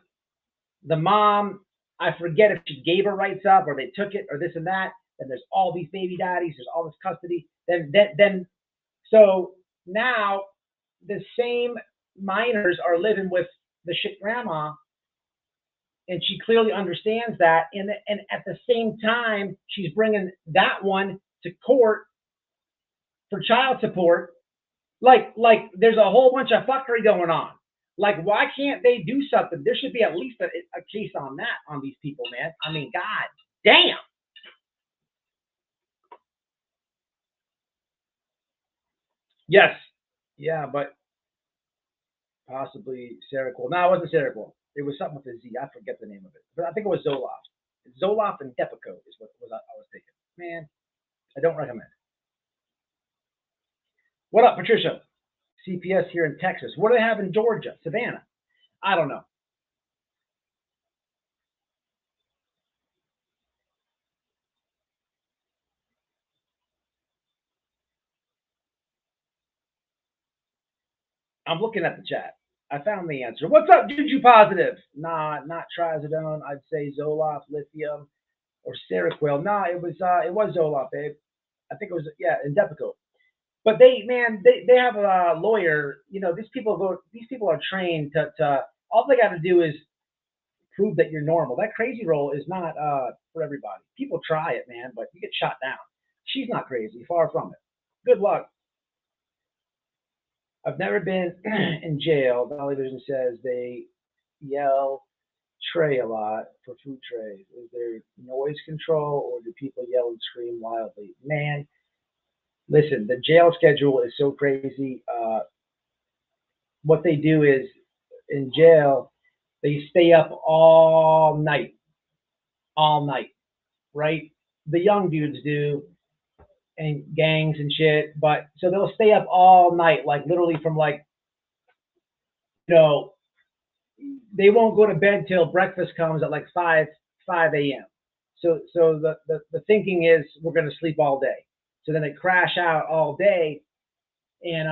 the mom, I forget if she gave her rights up or they took it or this and that. Then there's all these baby daddies, there's all this custody. Then so now the same minors are living with the shit grandma, and she clearly understands that. And at the same time, she's bringing that one to court for child support. Like there's a whole bunch of fuckery going on. Like, why can't they do something? There should be at least a case on that, on these people, man. I mean, God damn. Yes. Yeah, but possibly Seroquel. No, it wasn't Seroquel. It was something with a Z. I forget the name of it. But I think it was Zoloft. Zoloft and Depakote is what was I was thinking. Man, I don't recommend. What up, Patricia? CPS here in Texas. What do they have in Georgia? Savannah? I don't know. I'm looking at the chat. I found the answer. What's up, Juju Positive? Nah, not trazodone. I'd say Zoloft, lithium, or Seroquel. Nah, it was Zoloft, babe. I think it was and Depakote. But they have a lawyer. These people are trained to all they got to do is prove that you're normal. That crazy roll is not for everybody. People try it, man, but you get shot down. She's not crazy, far from it. Good luck. I've never been in jail. Valley Vision says they yell tray a lot for food trays. Is there noise control or do people yell and scream wildly? Man, listen, the jail schedule is so crazy. What they do is in jail, they stay up all night, right? The young dudes do, and gangs and shit. But so they'll stay up all night, like literally from like you know they won't go to bed till breakfast comes at like five a.m. So the thinking is we're gonna sleep all day. So then they crash out all day and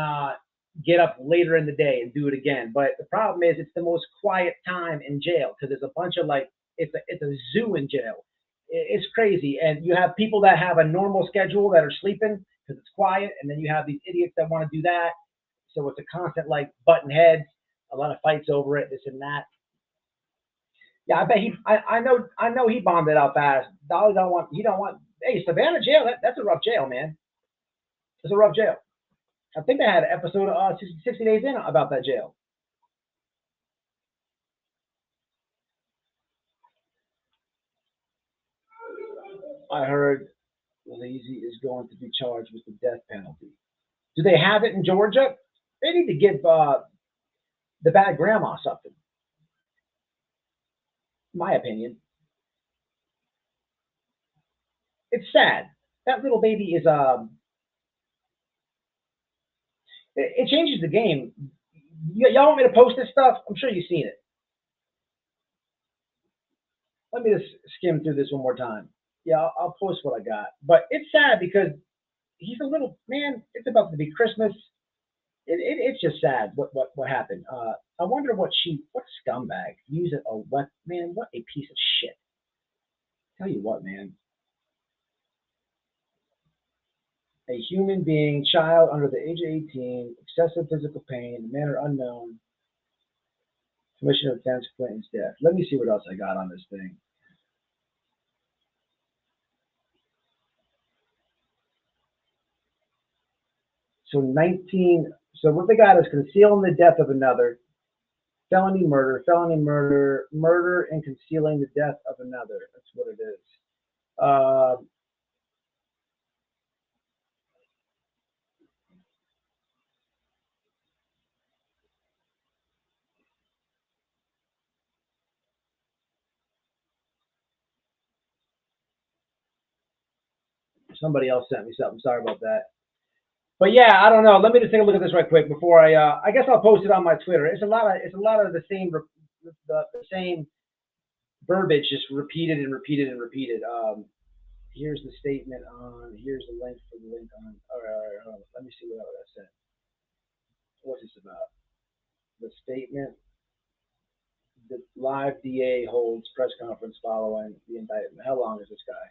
get up later in the day and do it again. But the problem is it's the most quiet time in jail because there's a bunch of like it's a zoo in jail. It's crazy, and you have people that have a normal schedule that are sleeping because it's quiet, and then you have these idiots that want to do that. So it's a constant like button heads, a lot of fights over it, this and that. Yeah, I bet he. I know he bombed it out fast. Dolly don't want. He don't want. Hey, Savannah jail. That's a rough jail, man. It's a rough jail. I think they had an episode of 60 Days In about that jail. I heard Lazy is going to be charged with the death penalty. Do they have it in Georgia? They need to give the bad grandma something. In my opinion, it's sad. That little baby is it changes the game. Y'all want me to post this stuff? I'm sure you've seen it. Let me just skim through this one more time. Yeah, I'll post what I got. But it's sad because he's a little man. It's about to be Christmas. It's just sad what happened. I wonder what scumbag used a what man, what a piece of shit. Tell you what, man, a human being, child under the age of 18, excessive physical pain, manner unknown, commission of offense, acquaintance, death. Let me see what else I got on this thing. So 19. So what they got is concealing the death of another, felony murder, murder, and concealing the death of another. That's what it is. Uh, Somebody else sent me something. Sorry about that. But yeah, I don't know. Let me just take a look at this right quick before I guess I'll post it on my Twitter. It's a lot of the same the same verbiage, just repeated and repeated and repeated. Here's the statement on. Here's the link for the link on. All right. Hold on. Let me see what I said. What's this about? The statement. The live DA holds press conference following the indictment. How long is this guy?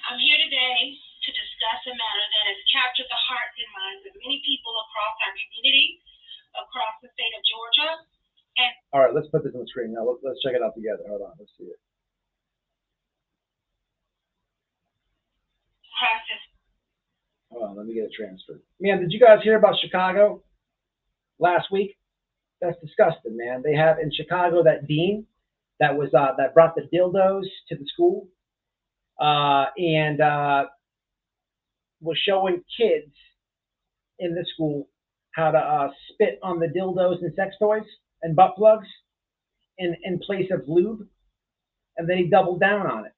I'm here today to discuss a matter that has captured the hearts and minds of many people across our community, across the state of Georgia. And all right, let's put this on the screen now. Let's check it out together. Hold on, let's see it. Practice. Hold on, let me get it transferred. Man, did you guys hear about Chicago last week? That's disgusting, man. They have in Chicago that dean that was that brought the dildos to the school and was showing kids in the school how to spit on the dildos and sex toys and butt plugs in place of lube. and then he doubled down on it.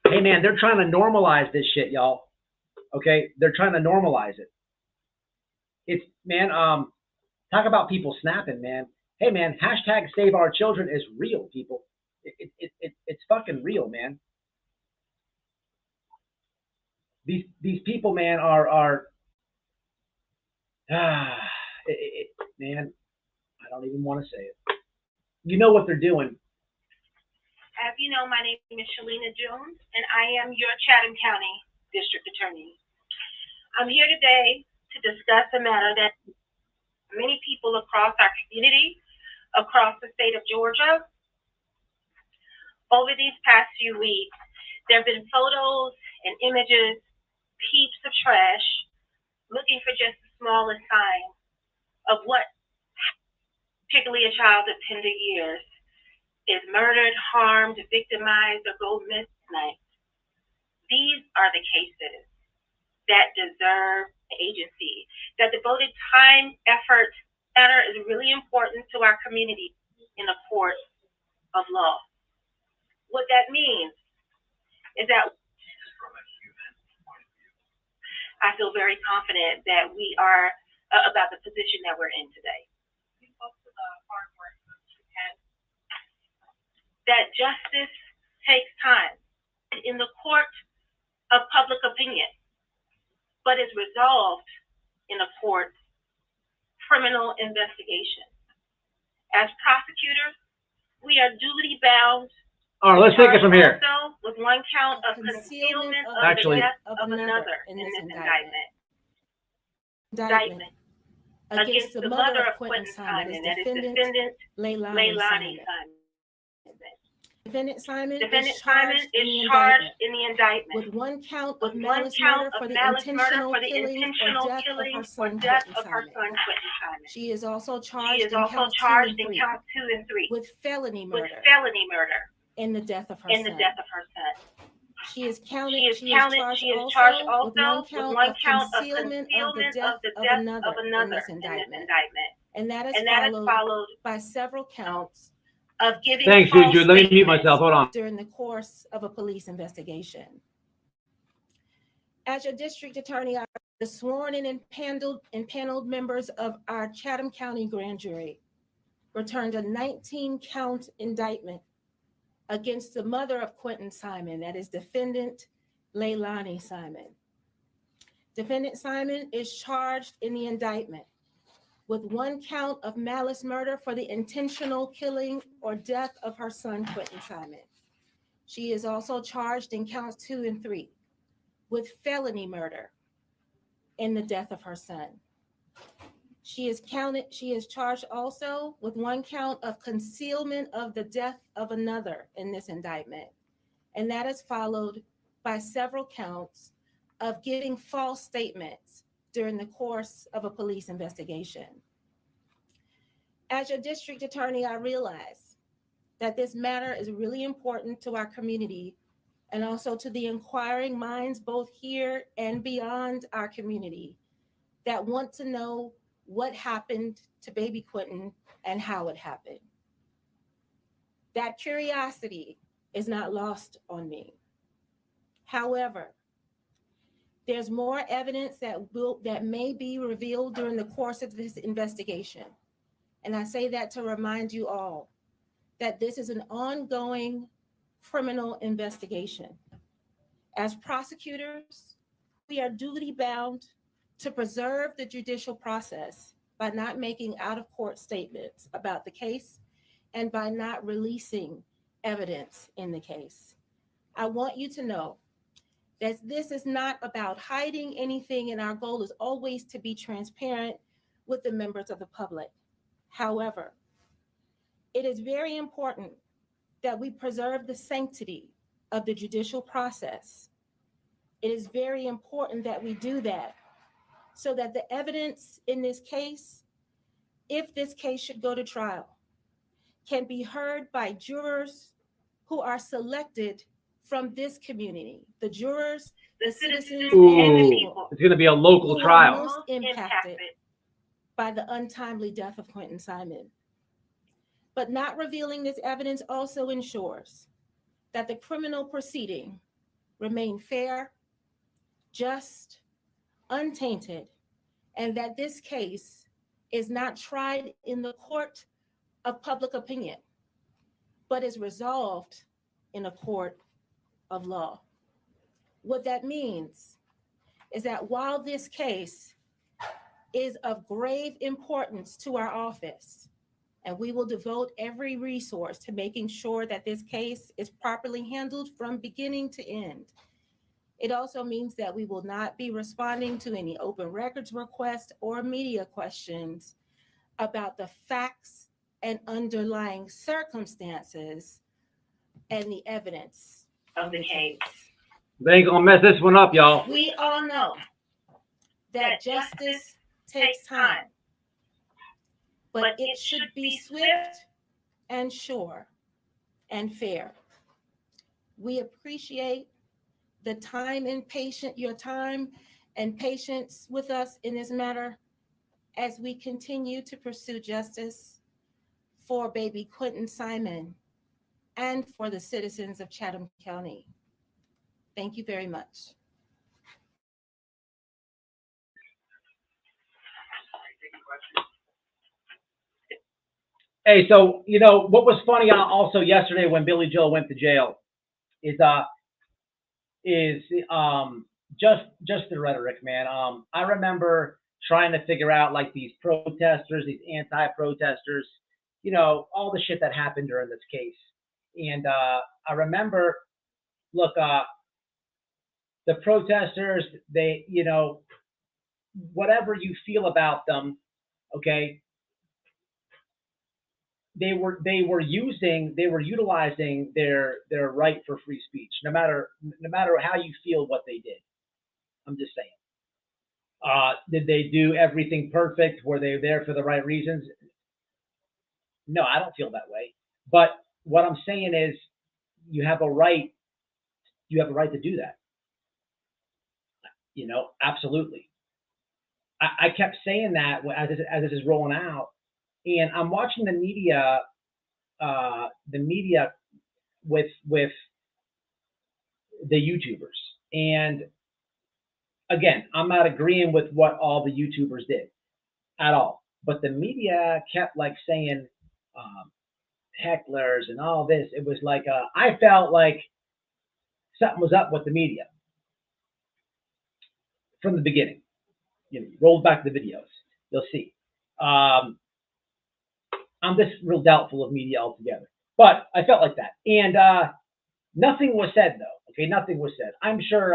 Hey man, they're trying to normalize this shit, y'all. Okay, they're trying to normalize it. It's man, talk about people snapping, man. Hey man, hashtag Save Our Children is real, people. It's fucking real, man. These people, man, are man, I don't even want to say it. You know what they're doing. As you know, my name is Shalina Jones, and I am your Chatham County District Attorney. I'm here today to discuss a matter that many people across our community, across the state of Georgia, over these past few weeks, there have been photos and images, heaps of trash, looking for just the smallest sign of what, particularly a child of tender years, is murdered, harmed, victimized, or go missing. These are the cases that deserve agency, that devoted time, effort, matter is really important to our community in a court of law. What that means is that I feel very confident that we are about the position that we're in today. That justice takes time in the court of public opinion, but is resolved in a court criminal investigation. As prosecutors, we are duty bound. All right, let's take it from here. Also, with one count of concealment of the death of another in this indictment. Indictment against the mother of Quentin Simon, that is defendant Leilani Simon. Defendant Simon Defendant is Simon charged is charged in the indictment with one count with of one malice count murder for of the malice murder intentional for the killing intentional or death of killing her or son death Quentin of her Simon. son Quentin Simon. She is also She charged is in also counts 2 charged and in 3 count 2 and 3 with felony with murder felony murder in the death of her in the son. death of her son. She is charged She is charged also with one also with count one of count of concealment of the concealment death of the of death another of in another this in this indictment. indictment. And that is And that is followed by several counts of giving Thanks, false Juju. Let me mute statements myself. Hold on. during the course of a police investigation. As your district attorney, the sworn and impaneled members of our Chatham County grand jury returned a 19-count indictment against the mother of Quentin Simon, that is defendant Leilani Simon. Defendant Simon is charged in the indictment with one count of malice murder for the intentional killing or death of her son Quentin Simon. She is also charged in counts 2 and 3 with felony murder in the death of her son. She is charged also with one count of concealment of the death of another in this indictment. And that is followed by several counts of giving false statements during the course of a police investigation. As your district attorney, I realize that this matter is really important to our community and also to the inquiring minds both here and beyond our community that want to know what happened to baby Quentin and how it happened. That curiosity is not lost on me. However, there's more evidence that may be revealed during the course of this investigation. And I say that to remind you all that this is an ongoing criminal investigation. As prosecutors, we are duty bound to preserve the judicial process by not making out-of-court statements about the case and by not releasing evidence in the case. I want you to know that this is not about hiding anything, and our goal is always to be transparent with the members of the public. However, it is very important that we preserve the sanctity of the judicial process. It is very important that we do that so that the evidence in this case, if this case should go to trial, can be heard by jurors who are selected from this community, the jurors, the citizens, and the people. It's going to be a local who trial. Are most impacted by the untimely death of Quentin Simon. But not revealing this evidence also ensures that the criminal proceeding remain fair, just, untainted, and that this case is not tried in the court of public opinion, but is resolved in a court of law. What that means is that while this case is of grave importance to our office, and we will devote every resource to making sure that this case is properly handled from beginning to end, it also means that we will not be responding to any open records requests or media questions about the facts and underlying circumstances and the evidence Of the case. They ain't gonna mess this one up, y'all. We all know that justice takes time, but it should be swift and sure and fair. We appreciate the time and your time and patience with us in this matter as we continue to pursue justice for baby Quentin Simon and for the citizens of Chatham County. Thank you very much. Hey, so what was funny also yesterday when Billy Joel went to jail is just the rhetoric, man. I remember trying to figure out like these protesters, these anti-protesters, all the shit that happened during this case. And I remember, look, the protesters, they, whatever you feel about them, okay, they were utilizing their right for free speech, no matter how you feel what they did. I'm just saying. Did they do everything perfect? Were they there for the right reasons? No, I don't feel that way. But what I'm saying is, you have a right. You have a right to do that. Absolutely. I kept saying that as this is rolling out, and I'm watching the media with the YouTubers, and again, I'm not agreeing with what all the YouTubers did at all, but the media kept like saying hecklers and all this. It was like I felt like something was up with the media from the beginning. Roll back the videos, you'll see. I'm just real doubtful of media altogether, but I felt like that, and nothing was said though. Okay, nothing was said. I'm sure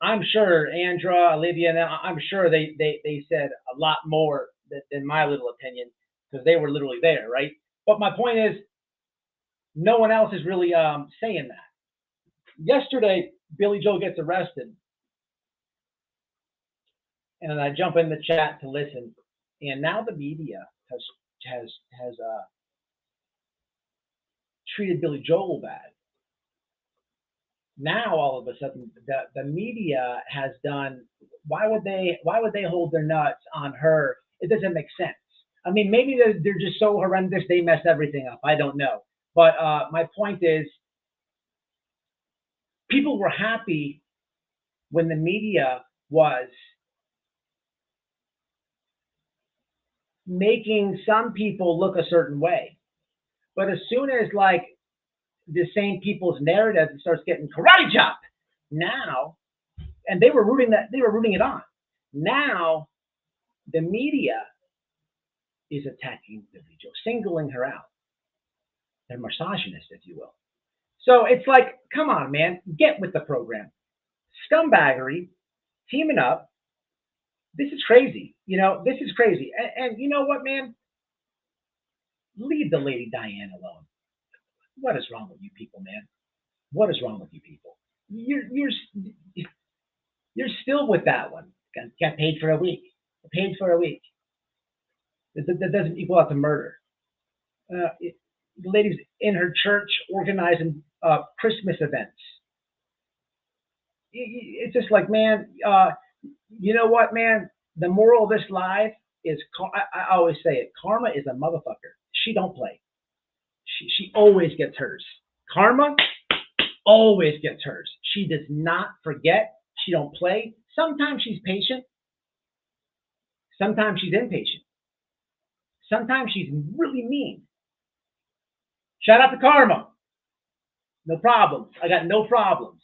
Andra, Olivia, and I'm sure they said a lot more than my little opinion, because they were literally there, right? But my point is, no one else is really saying that. Yesterday, Billy Joel gets arrested, and I jump in the chat to listen, and now the media has treated Billy Joel bad. Now all of a sudden the media has done. Why would they hold their nuts on her? It doesn't make sense. I mean, maybe they're just so horrendous they mess everything up. I don't know. But my point is, people were happy when the media was making some people look a certain way. But as soon as like the same people's narrative starts getting karate chopped now, and they were rooting it on. Now the media is attacking Billy Joel, singling her out. They're misogynist, if you will. So it's like, come on, man, get with the program. Scumbaggery, teaming up. This is crazy. This is crazy. And you know what, man? Leave the Lady Diane alone. What is wrong with you people, man? What is wrong with you people? You're still with that one. Got paid for a week. Paid for a week. That doesn't equal out to murder. The lady's in her church organizing Christmas events. It's just like, man, you know what, man? The moral of this life is, I always say it, karma is a motherfucker. She don't play. She always gets hers. Karma always gets hers. She does not forget. She don't play. Sometimes she's patient. Sometimes she's impatient. Sometimes she's really mean. Shout out to Karma. No problems. I got no problems.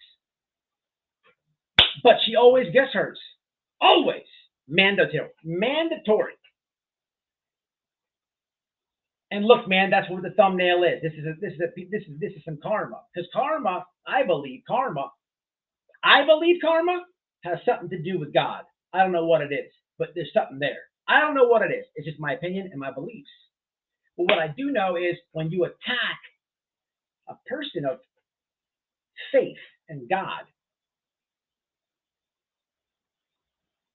But she always gets hers. Always. Mandatory. Mandatory. And look, man, that's what the thumbnail is. This is some karma. Because karma, I believe karma has something to do with God. I don't know what it is, but there's something there. I don't know what it is. It's just my opinion and my beliefs. But what I do know is when you attack a person of faith and God,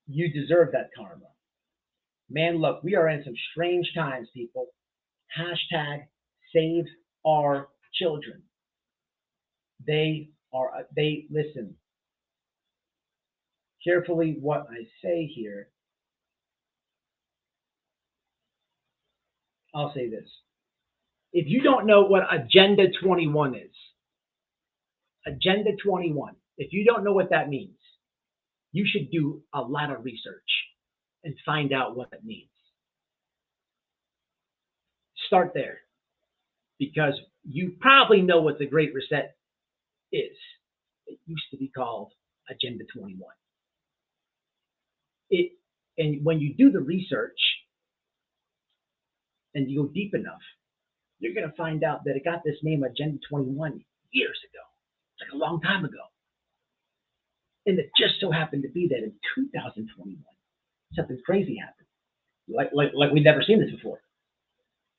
you deserve that karma. Man, look, we are in some strange times, people. Hashtag save our children. They listen carefully what I say here. I'll say this. If you don't know what Agenda 21 is, Agenda 21, if you don't know what that means, you should do a lot of research and find out what it means. Start there, because you probably know what the Great Reset is. It used to be called Agenda 21. And when you do the research and you go deep enough, you're going to find out that it got this name Agenda 21 years ago. It's like a long time ago. And it just so happened to be that in 2021, something crazy happened. Like we'd never seen this before.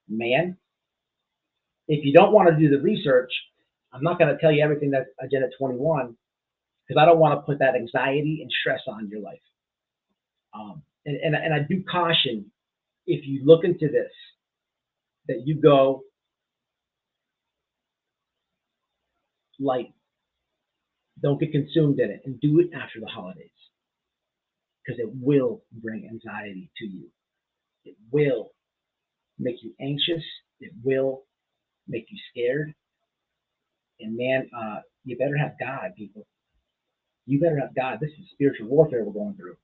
Man, if you don't want to do the research, I'm not going to tell you everything that's Agenda 21, because I don't want to put that anxiety and stress on your life. And I do caution, if you look into this, that you go light. Don't get consumed in it, and do it after the holidays, because it will bring anxiety to you. It will make you anxious. It will make you scared. And man, you better have God, people. You better have God. This is spiritual warfare we're going through.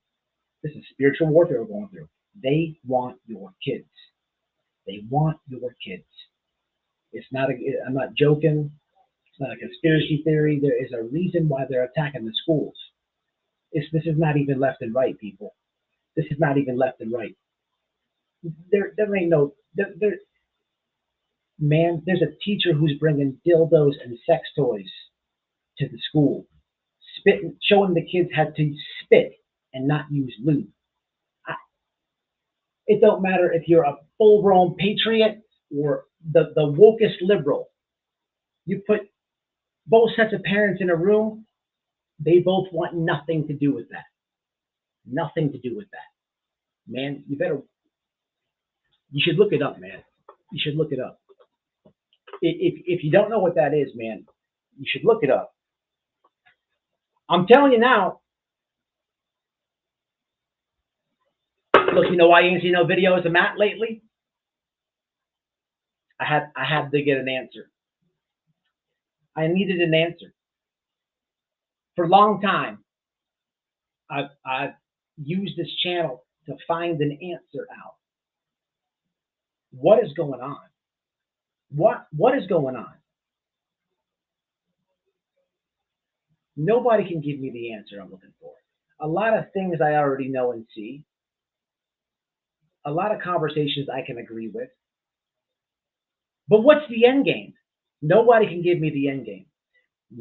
This is spiritual warfare we're going through. They want your kids. They want your kids. I'm not joking. It's not a conspiracy theory. There is a reason why they're attacking the schools. This is not even left and right, people. This is not even left and right. There ain't no. Man, there's a teacher who's bringing dildos and sex toys to the school, showing the kids how to spit and not use lube. It don't matter if you're a full-grown patriot or the wokest liberal. You put both sets of parents in a room, they both want nothing to do with that. Nothing to do with that. Man, you should look it up, man. You should look it up. If you don't know what that is, man, you should look it up. I'm telling you now. Look, you know why you ain't seen no videos of Matt lately? I had to get an answer. I needed an answer. For a long time, I've used this channel to find an answer out. What is going on? What is going on? Nobody can give me the answer I'm looking for. A lot of things I already know and see. A lot of conversations I can agree with. But what's the end game? Nobody can give me the end game.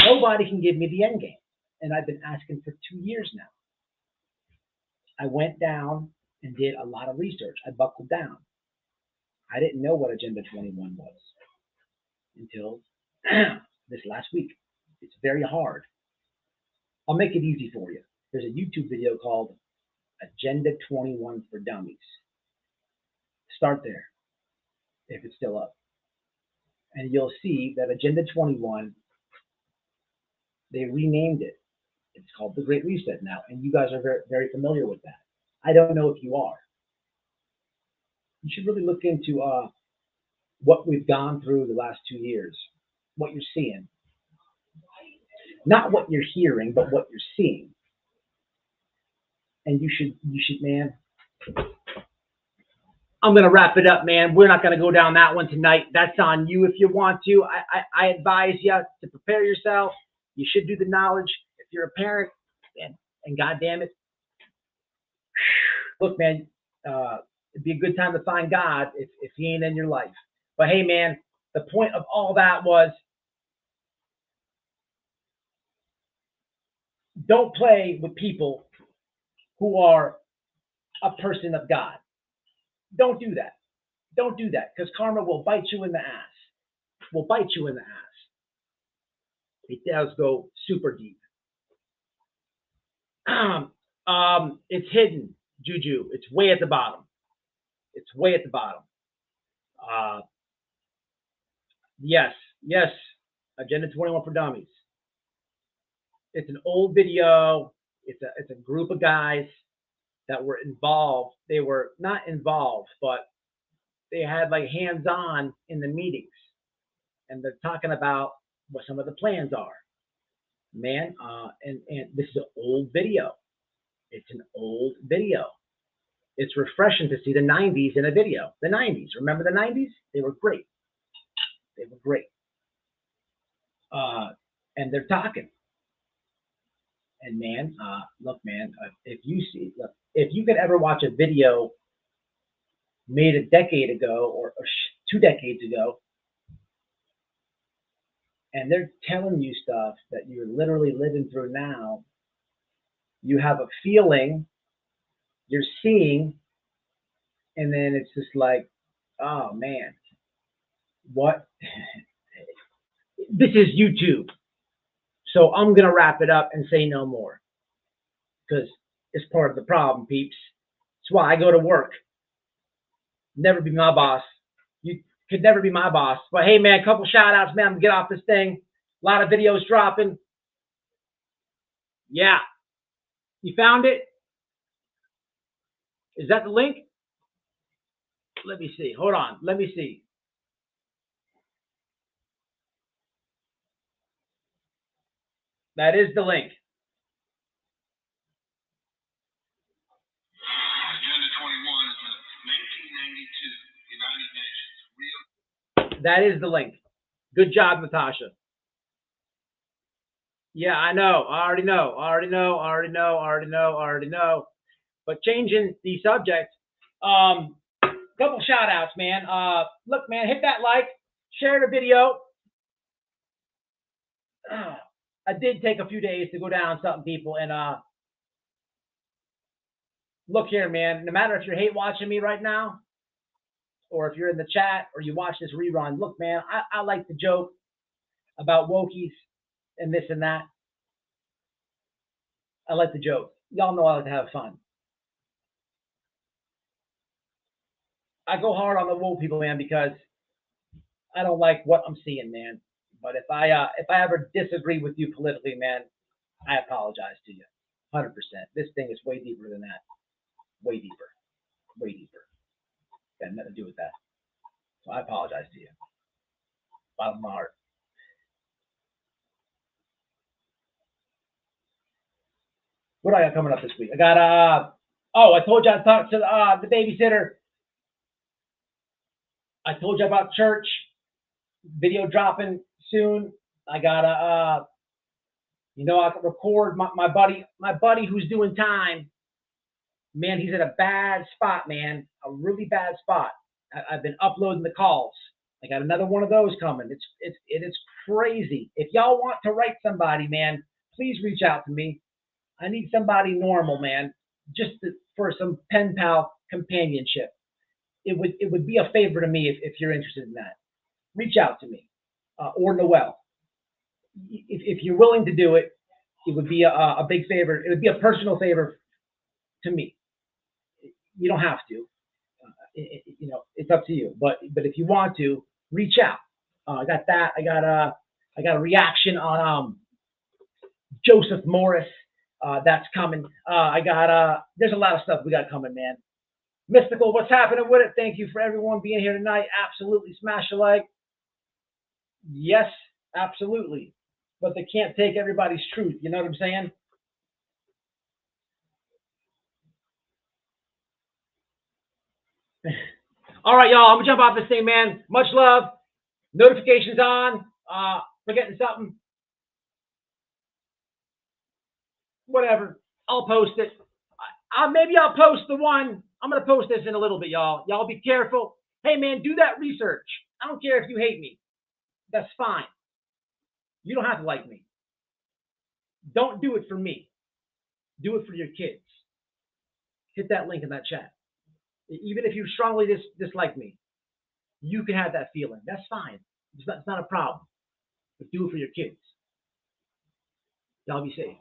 Nobody can give me the end game. And I've been asking for 2 years now. I went down and did a lot of research. I buckled down. I didn't know what Agenda 21 was until this last week. It's very hard. I'll make it easy for you. There's a YouTube video called Agenda 21 for Dummies. Start there, if it's still up. And you'll see that Agenda 21, they renamed it. It's called the Great Reset now, and you guys are very, very familiar with that. I don't know if you are. You should really look into what we've gone through the last 2 years, what you're seeing, not what you're hearing, but what you're seeing. And you should, man. I'm gonna wrap it up, man. We're not gonna go down that one tonight. That's on you if you want to. I advise you to prepare yourself. You should do the knowledge. If you're a parent, and God damn it, look, man, it'd be a good time to find God if He ain't in your life. But hey, man, the point of all that was, don't play with people who are a person of God. Don't do that. Don't do that, because karma will bite you in the ass. Will bite you in the ass. It does go super deep. It's hidden, Juju. It's way at the bottom. It's way at the bottom. Yes, Agenda 21 for Dummies. It's an old video. It's a group of guys that were involved. They were not involved, but they had like hands-on in the meetings, and they're talking about what some of the plans are, man. And this is an old video. It's an old video. It's refreshing to see the 90s in a video. The 90s, remember the 90s? They were great. They were great. And they're talking. And man, look, man, if you could ever watch a video made a decade ago or 2 decades ago, and they're telling you stuff that you're literally living through now, you have a feeling, you're seeing, and then it's just like, oh man, what? This is YouTube. So I'm going to wrap it up and say no more, because it's part of the problem, peeps. That's why I go to work. Never be my boss. You could never be my boss. But hey, man, a couple shout outs, man. I'm going to get off this thing. A lot of videos dropping. Yeah. You found it? Is that the link? Let me see. Hold on. Let me see. That is the link. Agenda 21 is the 1992 United Nations Real. That is the link. Good job, Natasha. Yeah, I know. I already know. But changing the subject, couple shout outs, man. Look, man, hit that like, share the video. I did take a few days to go down something, people, and look here, man. No matter if you're hate watching me right now, or if you're in the chat, or you watch this rerun, look, man, I like to joke about wokies and this and that. I like to joke. Y'all know I like to have fun. I go hard on the woke people, man, because I don't like what I'm seeing, man. But if I ever disagree with you politically, man, I apologize to you, 100%. This thing is way deeper than that. Way deeper. Way deeper. Got nothing to do with that. So I apologize to you. Bottom of my heart. What do I got coming up this week? I got I told you I talked to the babysitter. I told you about church. Video dropping soon. I gotta I can record my buddy who's doing time. Man, he's at a bad spot, man. A really bad spot. I've been uploading the calls. I got another one of those coming. It is crazy. If y'all want to write somebody, man, please reach out to me. I need somebody normal, man, for some pen pal companionship. It would be a favor to me if you're interested in that. Reach out to me, or Noel. If you're willing to do it, it would be a big favor. It would be a personal favor to me. You don't have to. It's up to you. But if you want to, reach out. I got that. I got a reaction on Joseph Morris. That's coming. There's a lot of stuff we got coming, man. Mystical, what's happening with it? Thank you for everyone being here tonight. Absolutely smash a like. Yes, absolutely. But they can't take everybody's truth. You know what I'm saying? All right, y'all. I'm gonna jump off this thing, man. Much love. Notifications on. Forgetting something. Whatever. I'll post it. Maybe I'll post the one. I'm gonna post this in a little bit, y'all. Y'all be careful. Hey, man, do that research. I don't care if you hate me. That's fine. You don't have to like me. Don't do it for me. Do it for your kids. Hit that link in that chat. Even if you strongly dislike me, you can have that feeling. That's fine. It's not a problem. But do it for your kids. Y'all be safe.